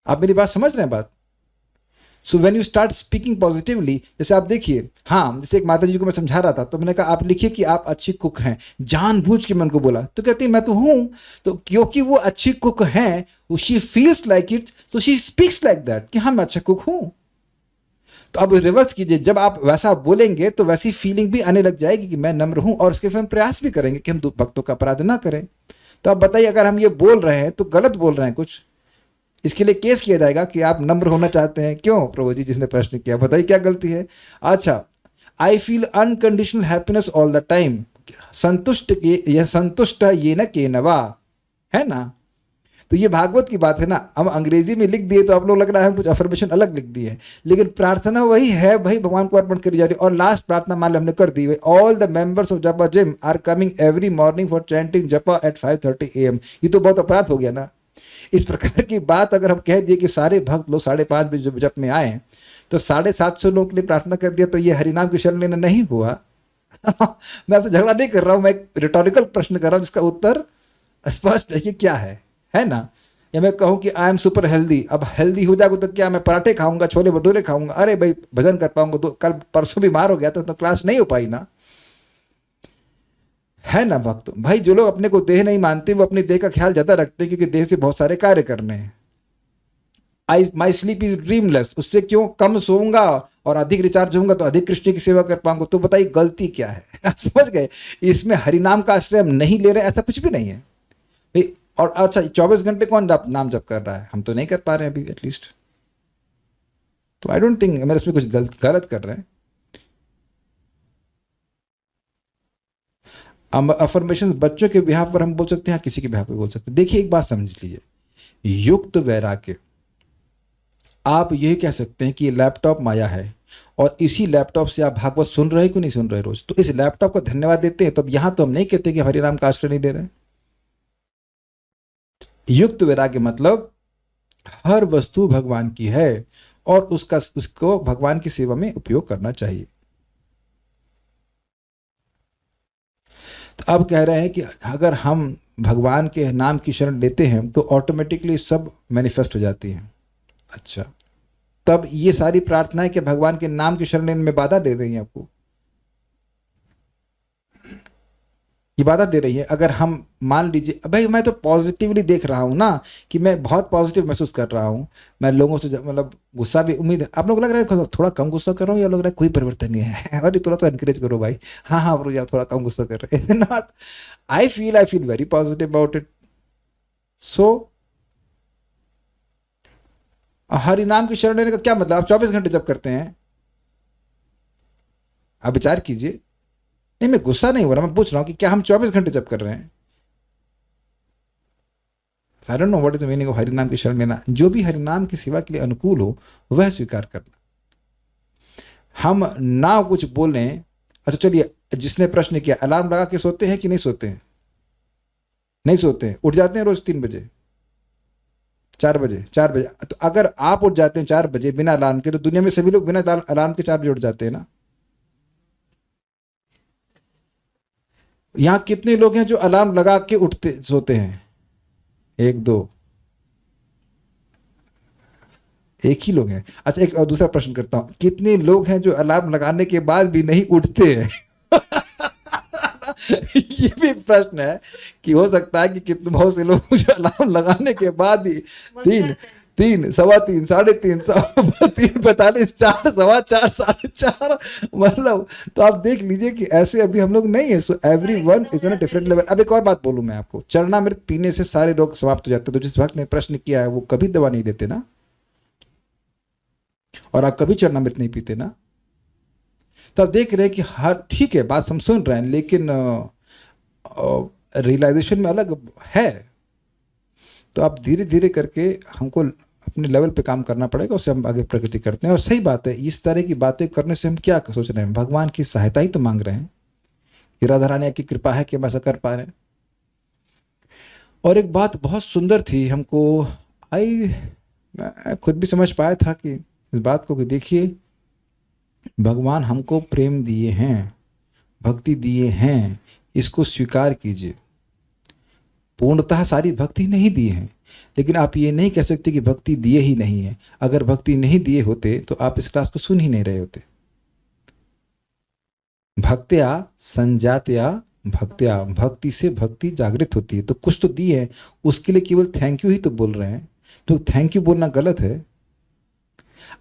आप मेरी बात समझ रहे हैं बात? So when you start speaking positively, जैसे आप देखिए, हाँ जैसे एक माता जी को मैं समझा रहा था तो मैंने कहा आप लिखिए कि आप अच्छी कुक हैं, जानबूझ के मैं उनको बोला तो कहती है मैं तो हूं। तो क्योंकि वो अच्छी कुक हैं, she feels like it, so she speaks like that कि हाँ मैं अच्छा कुक हूं। तो अब रिवर्स कीजिए, जब आप वैसा बोलेंगे तो वैसी फीलिंग भी आने लग जाएगी कि मैं नम्र हूं, और उसके फिर हम प्रयास भी करेंगे कि हम भक्तों का अपराध ना करें। तो आप बताइए अगर हम ये बोल रहे हैं तो गलत बोल रहे हैं कुछ, इसके लिए केस किया जाएगा कि आप नम्र होना चाहते हैं। क्यों प्रभु जी? जिसने प्रश्न किया बताइए क्या गलती है? अच्छा, I feel unconditional happiness all the time, संतुष्ट यह संतुष्ट ये न के नवा, है ना? तो ये भागवत की बात है ना। हम अंग्रेजी में लिख दिए तो आप लोग लग रहा है हम कुछ अफर्मेशन अलग लिख दिए, लेकिन प्रार्थना वही है, भाई भगवान को अर्पण करी जा रही है। और लास्ट प्रार्थना मान लो हमने कर दी, all the members of japa gym are coming every morning for chanting japa at 5:30 AM। ये तो बहुत अपराध हो गया ना। इस प्रकार की बात अगर हम कह दिए कि सारे भक्त लोग 5:30 बजे जप में आए तो 750 लोगों के लिए प्रार्थना कर दिया, तो ये हरिनाम की शरण लेना नहीं हुआ। मैं आपसे झगड़ा नहीं कर रहा हूं, मैं एक रिटोरिकल प्रश्न कर रहा हूं जिसका उत्तर स्पष्ट है कि क्या है ना? या मैं कहूं कि आई एम सुपर हेल्दी, अब हेल्दी हो जाएगा तो क्या मैं पराठे खाऊंगा, छोले भटूरे खाऊंगा? अरे भाई भजन कर पाऊंगा तो कल परसों बीमार हो गया तो क्लास नहीं हो पाई ना, है ना भक्त? भाई जो लोग अपने को देह नहीं मानते वो अपनी देह का ख्याल ज्यादा रखते हैं, क्योंकि देह से बहुत सारे कार्य करने हैं। माई स्लीप इज ड्रीमलेस, उससे क्यों कम सोऊंगा और अधिक रिचार्ज होऊंगा तो अधिक कृष्ण की सेवा कर पाऊंगा। तो बताइए गलती क्या है? आप समझ गए? इसमें हरिनाम का आश्रय हम नहीं ले रहे, ऐसा कुछ भी नहीं है भाई। और अच्छा 24 घंटे कौन नाम जप कर रहा है? हम तो नहीं कर पा रहे हैं अभी एटलीस्ट। तो आई डोंट थिंक मेरे इसमें कुछ गलत कर रहे हैं। अफर्मेशन बच्चों के बिहाफ पर हम बोल सकते हैं, किसी के बिहाफ पर बोल सकते हैं। देखिए एक बात समझ लीजिए, युक्त वैराग्य, आप ये कह सकते हैं कि लैपटॉप माया है और इसी लैपटॉप से आप भागवत सुन रहे हैं कि नहीं सुन रहे रोज, तो इस लैपटॉप को धन्यवाद देते हैं। तो अब यहां तो हम नहीं कहते कि हरिनाम का आश्रय नहीं ले रहे। युक्त वैराग्य मतलब हर वस्तु भगवान की है और उसको भगवान की सेवा में उपयोग करना चाहिए। तो अब कह रहे हैं कि अगर हम भगवान के नाम की शरण लेते हैं तो ऑटोमेटिकली सब मैनिफेस्ट हो जाती हैं। अच्छा, तब ये सारी प्रार्थनाएं कि भगवान के नाम की शरण लेने में बाधा दे रही हैं आपको, ये बाधा दे रही है। अगर हम मान लीजिए, भाई मैं तो पॉजिटिवली देख रहा हूँ ना, कि मैं बहुत पॉजिटिव महसूस कर रहा हूँ, मैं लोगों से मतलब गुस्सा भी, उम्मीद है आप लोग लग रहा है थोड़ा कम गुस्सा कर रहा हूँ, या लग रहा है कोई परिवर्तन नहीं है? अरे थोड़ा तो एनकरेज करो भाई, हाँ हाँ ब्रो यार थोड़ा कम गुस्सा कर रहे हैं। Not, I feel very positive about it. So Hari नाम की शरण लेने का क्या मतलब? आप 24 घंटे जप करते हैं, आप विचार कीजिए। नहीं मैं गुस्सा नहीं हो रहा, मैं पूछ रहा हूं कि क्या हम 24 घंटे जप कर रहे हैं? I don't know what is the meaning of Hari नाम की शरण लेना। जो भी हरि नाम की सेवा के लिए अनुकूल हो वह स्वीकार करना, हम ना कुछ बोलें। अच्छा चलिए, जिसने प्रश्न किया, अलार्म लगा के सोते हैं कि नहीं सोते हैं? नहीं सोते हैं, उठ जाते हैं रोज 3 बजे 4 बजे 4 बजे। तो अगर आप उठ जाते हैं 4 बजे बिना अलार्म के, तो दुनिया में सभी लोग बिना अलार्म के 4 बजे उठ जाते हैं ना। यहां कितने लोग हैं जो अलार्म लगा के उठते सोते हैं? 1 2, एक ही लोग हैं। अच्छा एक और दूसरा प्रश्न करता हूं, कितने लोग हैं जो अलार्म लगाने के बाद भी नहीं उठते हैं? ये भी प्रश्न है कि हो सकता है कि कितने बहुत से लोग जो अलार्म लगाने के बाद भी 3, 3:15, 3:30, 3:45, 4, 4:15, 4:30, मतलब तो आप देख लीजिए कि ऐसे अभी हम लोग नहीं है. So everyone is on a different level. अब एक और बात बोलूं मैं आपको, चरणामृत पीने से सारे रोग समाप्त हो जाते हैं. तो जिस भक्त ने प्रश्न किया है वो कभी दवा नहीं लेते ना, और आप कभी चरणामृत नहीं पीते ना. तो आप देख रहे हैं कि हर ठीक है बात हम सुन रहे हैं, लेकिन रियलाइजेशन में अलग है. तो आप धीरे धीरे करके हमको अपने लेवल पे काम करना पड़ेगा, उससे हम आगे प्रगति करते हैं. और सही बात है, इस तरह की बातें करने से हम क्या सोच रहे हैं, भगवान की सहायता ही तो मांग रहे हैं. कि राधा रानी की कृपा है कि हम ऐसा कर पा रहे हैं. और एक बात बहुत सुंदर थी हमको मैं खुद भी समझ पाया था कि इस बात को कि देखिए भगवान हमको प्रेम दिए हैं, भक्ति दिए हैं, इसको स्वीकार कीजिए. पूर्णतः सारी भक्ति नहीं दिए हैं, लेकिन आप ये नहीं कह सकते कि भक्ति दिए ही नहीं है. अगर भक्ति नहीं दिए होते तो आप इस क्लास को सुन ही नहीं रहे होते. भक्त्या संजात्या भक्त्या, भक्ति से भक्ति जागृत होती है. तो कुछ तो दिए हैं, उसके लिए केवल थैंक यू ही तो बोल रहे हैं. तो थैंक यू बोलना गलत है.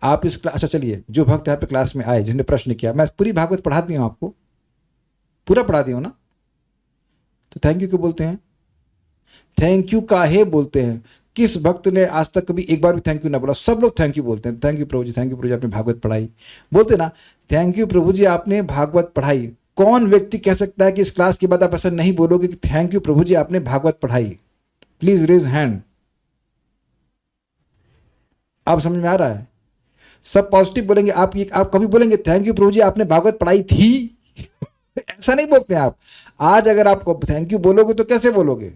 आप इस क्लास, अच्छा चलिए, जो भक्त यहाँ पे क्लास में आए जिसने प्रश्न किया, मैं पूरी भागवत पढ़ा दी हूँ आपको, पूरा पढ़ा दी हूँ ना. तो थैंक यू क्यों बोलते हैं? थैंक यू काहे बोलते हैं? किस भक्त ने आज तक कभी एक बार भी थैंक यू ना बोला? सब लोग थैंक यू बोलते हैं. थैंक यू प्रभु जी, थैंक यू प्रभु जी आपने भागवत पढ़ाई, बोलते ना. थैंक यू प्रभु जी आपने भागवत पढ़ाई. कौन व्यक्ति कह सकता है कि इस क्लास के बाद आप ऐसा नहीं बोलोगे कि थैंक यू प्रभु जी आपने भागवत पढ़ाई? Please raise hand. आप समझ में आ रहा है? सब पॉजिटिव बोलेंगे. आप कभी बोलेंगे थैंक यू प्रभु जी आपने भागवत पढ़ाई थी? ऐसा नहीं बोलते आप. आज अगर आप थैंक यू बोलोगे तो कैसे बोलोगे?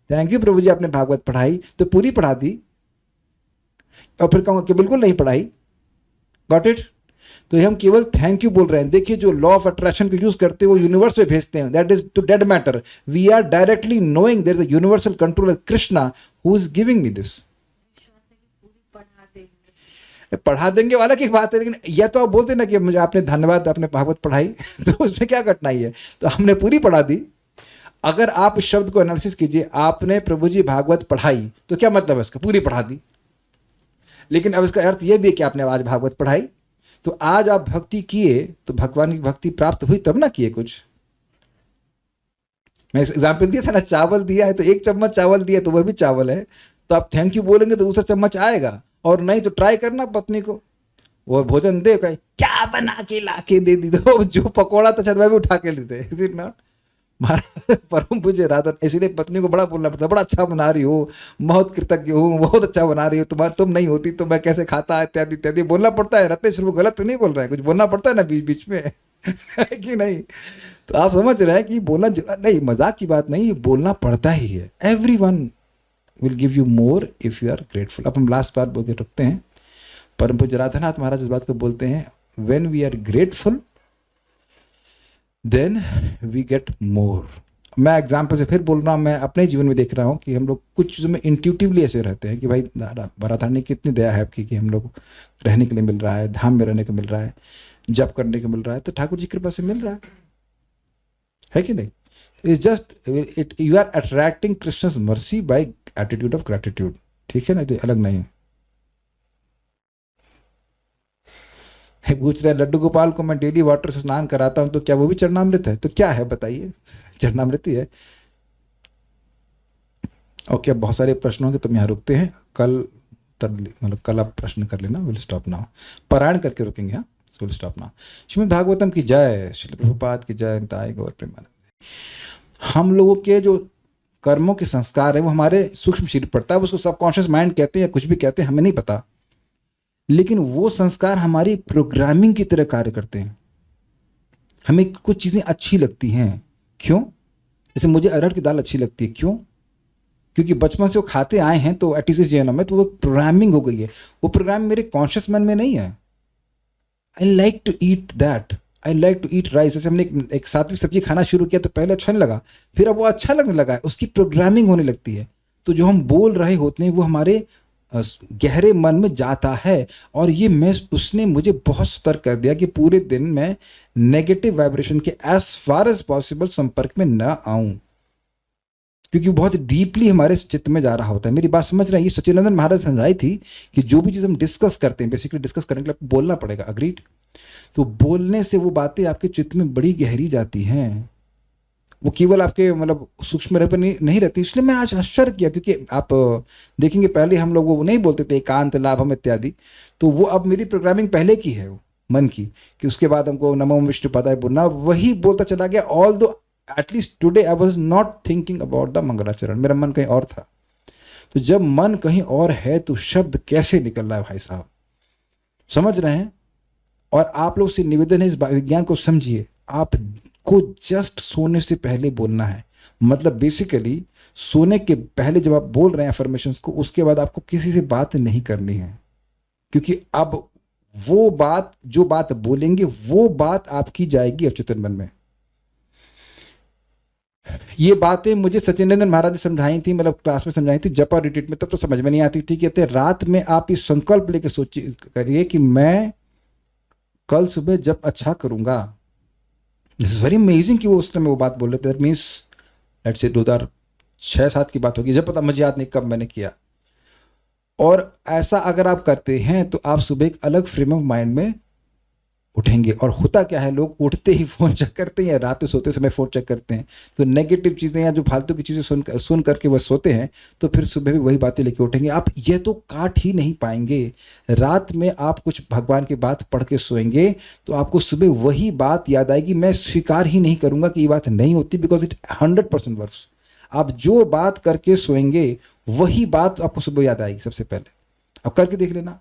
थैंक यू प्रभु जी आपने भागवत पढ़ाई, तो पूरी पढ़ा दी, और फिर कहूंगा कि बिल्कुल नहीं पढ़ाई. Got it? तो हम केवल थैंक यू बोल रहे हैं. देखिए जो लॉ ऑफ अट्रैक्शन को यूज करते हैं वो यूनिवर्स में भेजते हैं. That is to dead matter. We are directly knowing there is a universal controller Krishna who is giving me this. पढ़ा देंगे वाला की बात है, लेकिन यह तो आप बोलते ना कि मुझे आपने धन्यवाद आपने भागवत पढ़ाई. तो उसमें क्या कठिनाई है? तो हमने पूरी पढ़ा दी. अगर आप इस शब्द को एनालिसिस कीजिए, आपने प्रभु जी भागवत पढ़ाई, तो क्या मतलब है इसका? पूरी पढ़ा दी. लेकिन अब इसका अर्थ यह भी है कि आपने आज भागवत पढ़ाई, तो आज आप भक्ति किए तो भगवान की भक्ति प्राप्त हुई तब ना किए कुछ. मैं इस एग्जाम्पल दिया था ना, चावल दिया है तो 1 चम्मच चावल दिया तो वह भी चावल है. तो आप थैंक यू बोलेंगे तो दूसरा चम्मच आएगा. और नहीं तो ट्राई करना पत्नी को, वो भोजन दे, कहीं क्या बना के ला के दे दी, तो जो पकौड़ा था छत में भी उठा के लेते. परम पूज्य राधा, इसलिए पत्नी को बड़ा बोलना पड़ता, बड़ा अच्छा बना रही हो, बहुत कृतज्ञ हूँ, बहुत अच्छा बना रही हो, तुम नहीं होती तो मैं कैसे खाता, इत्यादि इत्यादि बोलना पड़ता है. रत्नेश वो गलत तो नहीं बोल रहा है, कुछ बोलना पड़ता है ना बीच बीच में. है कि नहीं? तो आप समझ रहे हैं कि बोलना नहीं, मजाक की बात नहीं, बोलना पड़ता ही है. Everyone will give you more if you are grateful. अब हम लास्ट बात बोल के रखते हैं. परम पूज्य राधानाथ महाराज इस बात को बोलते हैं, when we are grateful then we get more. मैं एग्जाम्पल से फिर बोल रहा हूँ, मैं अपने जीवन में देख रहा हूँ कि हम लोग कुछ चीज़ों में इंट्यूटिवली ऐसे रहते हैं कि भाई राधा रानी की इतनी दया है आपकी कि हम लोग रहने के लिए मिल रहा है, धाम में रहने को मिल रहा है, जप करने को मिल रहा है, तो ठाकुर जी की कृपा से मिल रहा है कि नहीं? It's just you are attracting Krishna's mercy by attitude of gratitude. ठीक है ना? तो अलग नहीं है. पूछ रहे लड्डू गोपाल को मैं डेली वाटर से स्नान कराता हूं तो क्या वो भी चरणामृत है? तो क्या है बताइए? चरणामृत ही है. ओके, अब बहुत सारे प्रश्न होंगे तो हम यहाँ रुकते हैं. कल मतलब कल आप प्रश्न कर लेना. Will stop now. पारायण करके रुकेंगे. हाँ, will stop now. Shrimad Bhagavatam की जय, श्रील प्रभुपाद की जय, निताय गौर प्रेमानंद. हम लोगों के जो कर्मों के संस्कार है वो हमारे सूक्ष्म शरीर पड़ता है, उसको सबकॉन्शियस माइंड कहते हैं या कुछ भी कहते हैं, हमें नहीं पता. लेकिन वो संस्कार हमारी प्रोग्रामिंग की तरह कार्य करते हैं. हमें कुछ चीज़ें अच्छी लगती हैं. क्यों? जैसे मुझे अरहर की दाल अच्छी लगती है. क्यों? क्योंकि बचपन से वो खाते आए हैं, तो एटलीस्ट जीवन में तो वो प्रोग्रामिंग हो गई है. वो प्रोग्राम मेरे कॉन्शियस माइंड में नहीं है. I like to eat that. I like to eat rice. जैसे हमने एक सात्विक सब्जी खाना शुरू किया तो पहले अच्छा नहीं लगा, फिर अब वो अच्छा लगने लगा है. उसकी प्रोग्रामिंग होने लगती है. तो जो हम बोल रहे होते हैं वो हमारे गहरे मन में जाता है. और ये उसने मुझे बहुत सतर्क कर दिया कि पूरे दिन मैं नेगेटिव वाइब्रेशन के एज फार एज पॉसिबल संपर्क में न आऊं. क्योंकि वो बहुत डीपली हमारे चित्त में जा रहा होता है। मेरी बात समझ रहे हैं? ये सच्चिदानंद महाराज समझाई थी कि जो भी चीज़ हम डिस्कस करते हैं, बेसिकली डिस्कस करने के लिए आपको बोलना पड़ेगा, अग्रीड? तो बोलने से वो बातें आपके चित्त में बड़ी गहरी जाती हैं, वो केवल आपके मतलब सूक्ष्म रूप में नहीं रहती। इसलिए मैंने आज आश्चर्य किया, क्योंकि आप देखेंगे पहले हम लोग वो नहीं बोलते थे एकांत लाभम इत्यादि, तो वो अब मेरी प्रोग्रामिंग पहले की है वो मन की, कि उसके बाद हमको नमो विष्णु पदाय बोलना, वही बोलता चला गया। ऑल दो at least today I was not thinking about the मंगलाचरण, मेरा मन कहीं और था। तो जब मन कहीं और है तो शब्द कैसे निकल रहा है भाई साहब, समझ रहे हैं? और आप लोग से निवेदन है, इस विज्ञान को समझिए। आपको जस्ट सोने से पहले बोलना है, मतलब बेसिकली सोने के पहले जब आप बोल रहे हैं अफर्मेशंस को, उसके बाद आपको किसी से बात नहीं करनी है, क्योंकि अब वो बात, जो बात बोलेंगे वो बात आपकी जाएगी अवचेतन मन में। ये बातें मुझे सचिदानंद महाराज ने समझाई थी, मतलब क्लास में समझाई थी जप और रिट्रीट में, तब तो समझ में नहीं आती थी। कहते रात में आप इस संकल्प लेके सोचिए, करिए कि मैं कल सुबह जब अच्छा करूंगा। दिस इज वेरी अमेजिंग कि वो उस समय वो बात बोल रहे थे। दैट मीन्स लेट्स से 2006-7 की बात होगी, जब पता मुझे याद नहीं कब मैंने किया। और ऐसा अगर आप करते हैं तो आप सुबह एक अलग फ्रेम ऑफ माइंड में उठेंगे। और होता क्या है, लोग उठते ही फ़ोन चेक करते हैं या रात में सोते समय फ़ोन चेक करते हैं, तो नेगेटिव चीज़ें या जो फालतू की चीज़ें सुन करके वह सोते हैं, तो फिर सुबह भी वही बातें लेके उठेंगे। आप ये तो काट ही नहीं पाएंगे। रात में आप कुछ भगवान की बात पढ़ के सोएंगे तो आपको सुबह वही बात याद आएगी। मैं स्वीकार ही नहीं करूँगा कि ये बात नहीं होती, बिकॉज इट 100% वर्क्स। आप जो बात करके सोएंगे वही बात आपको सुबह याद आएगी सबसे पहले। अब करके देख लेना।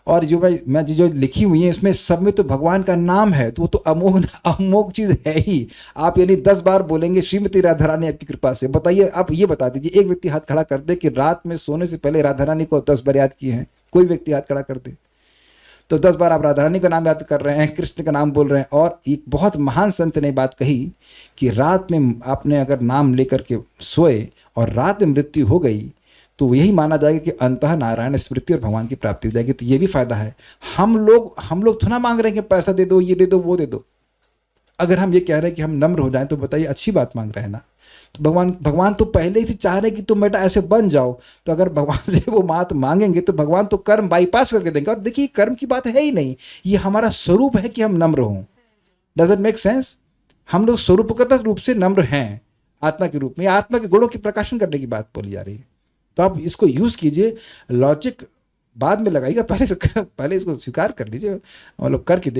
और जो मैं जो लिखी हुई है इसमें सब में तो भगवान का नाम है, तो वो तो अमोघ चीज़ है ही। आप यानी 10 बार बोलेंगे श्रीमती राधा रानी आपकी कृपा से। बताइए, आप ये बता दीजिए, एक व्यक्ति हाथ खड़ा कर दे कि रात में सोने से पहले राधा रानी को 10 बार याद किए हैं। कोई व्यक्ति हाथ खड़ा कर दे तो 10 बार आप राधा रानी का नाम याद कर रहे हैं, कृष्ण का नाम बोल रहे हैं। और एक बहुत महान संत ने बात कही कि रात में आपने अगर नाम लेकर के सोए और रात में मृत्यु हो गई तो यही माना जाएगा कि अंतः नारायण स्मृति और भगवान की प्राप्ति हो जाएगी। तो ये भी फायदा है। हम लोग थोड़ा मांग रहे हैं कि पैसा दे दो, ये दे दो, वो दे दो। अगर हम ये कह रहे हैं कि हम नम्र हो जाएं तो बताइए अच्छी बात मांग रहे हैं ना। तो भगवान तो पहले ही से चाह रहे कि तुम बेटा ऐसे बन जाओ। तो अगर भगवान से वो बात मांगेंगे तो भगवान तो कर्म बाईपास करके देंगे। और देखिए, कर्म की बात है ही नहीं, ये हमारा स्वरूप है कि हम नम्र हों। Does it make sense? हम लोग स्वरूपगत रूप से नम्र हैं आत्मा के रूप में। आत्मा के गुणों की प्रकाशन करने की बात बोली जा रही है। तो आप इसको यूज़ कीजिए। लॉजिक बाद में लगाइएगा, पहले इसको स्वीकार कर लीजिए, मतलब करके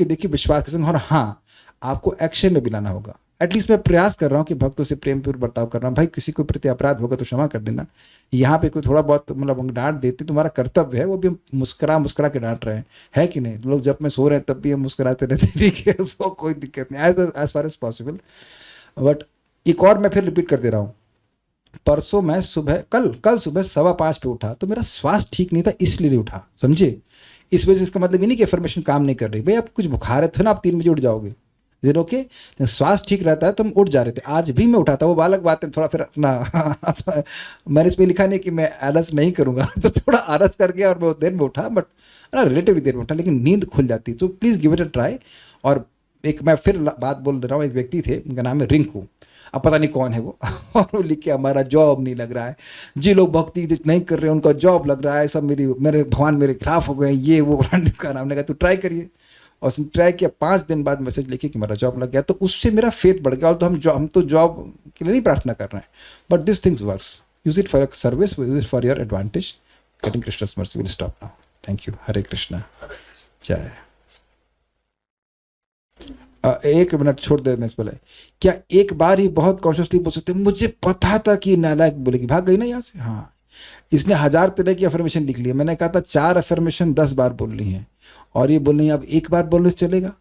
देखिए विश्वास के संग। और हाँ, आपको एक्शन में भी लाना होगा। एटलीस्ट मैं प्रयास कर रहा हूँ कि भक्तों से प्रेम पूर्वक बर्ताव कर रहा हूँ। भाई किसी को प्रति अपराध होगा तो क्षमा कर देना। यहाँ पे कोई थोड़ा बहुत मतलब डांट देते, तुम्हारा कर्तव्य है, वो भी मुस्कुरा के डांट रहे हैं, है कि नहीं? लोग जब मैं सो रहे हैं तब भी हम मुस्कुराते रहते हैं, ठीक है, उसको कोई दिक्कत नहीं, as far as possible. But एक और मैं फिर रिपीट कर दे रहा हूँ। परसों मैं कल सुबह 5:15 पे उठा, तो मेरा स्वास्थ्य ठीक नहीं था इसलिए नहीं उठा, समझे? इस वजह से इसका मतलब ये नहीं कि इन्फॉर्मेशन काम नहीं कर रही। भाई आप कुछ बुखार है तो ना आप 3 बजे उठ जाओगे, इज ओके? स्वास्थ्य ठीक रहता है तो हम उठ जा रहे थे। आज भी मैं उठा था, वो अलग बात है। थोड़ा फिर अपना मैंने इस पर लिखा नहीं कि मैं आलस नहीं करूँगा, तो थोड़ा आलस कर गया और बहुत देर में उठा, बट रिलेटिवली देर में उठा, लेकिन नींद खुल जाती। तो please give it a try. और एक मैं फिर बात बोल दे रहा हूँ, एक व्यक्ति थे, उनका नाम है रिंकू, अब पता नहीं कौन है वो, और वो लिख के हमारा जॉब नहीं लग रहा है, जी लोग भक्ति नहीं कर रहे हैं उनका जॉब लग रहा है, सब मेरे भगवान मेरे खिलाफ हो गए, ये वो का नाम लगा। तो ट्राई करिए। और उसने ट्राई किया, 5 दिन बाद मैसेज लिखे कि मेरा जॉब लग गया। तो उससे मेरा फेथ बढ़ गया। और तो हम तो जॉब के लिए नहीं प्रार्थना कर रहे हैं, but this things works. Use it for your service, use it for your advantage. Getting Krishna's mercy will stop now. Thank you. Hare Krishna. जय। 1 मिनट छोड़ देने से पहले, क्या एक बार ही बहुत कॉन्शियसली बोल सकते? मुझे पता था कि नालायक बोलेगी, भाग गई ना यहाँ से। हाँ, इसने 1000 तरह की अफर्मेशन लिख ली है। मैंने कहा था 4 अफर्मेशन 10 बार बोलनी है, और ये बोल रही है अब 1 बार बोलने से चलेगा?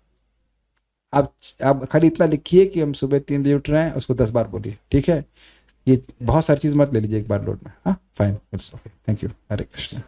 आप खाली इतना लिखिए कि हम सुबह 3 बजे उठ रहे हैं, उसको 10 बार बोलिए, ठीक है? ये बहुत सारी चीज़ मत ले लीजिए एक बार लोड में। हाँ, fine, it's okay. Thank you. Hare Krishna.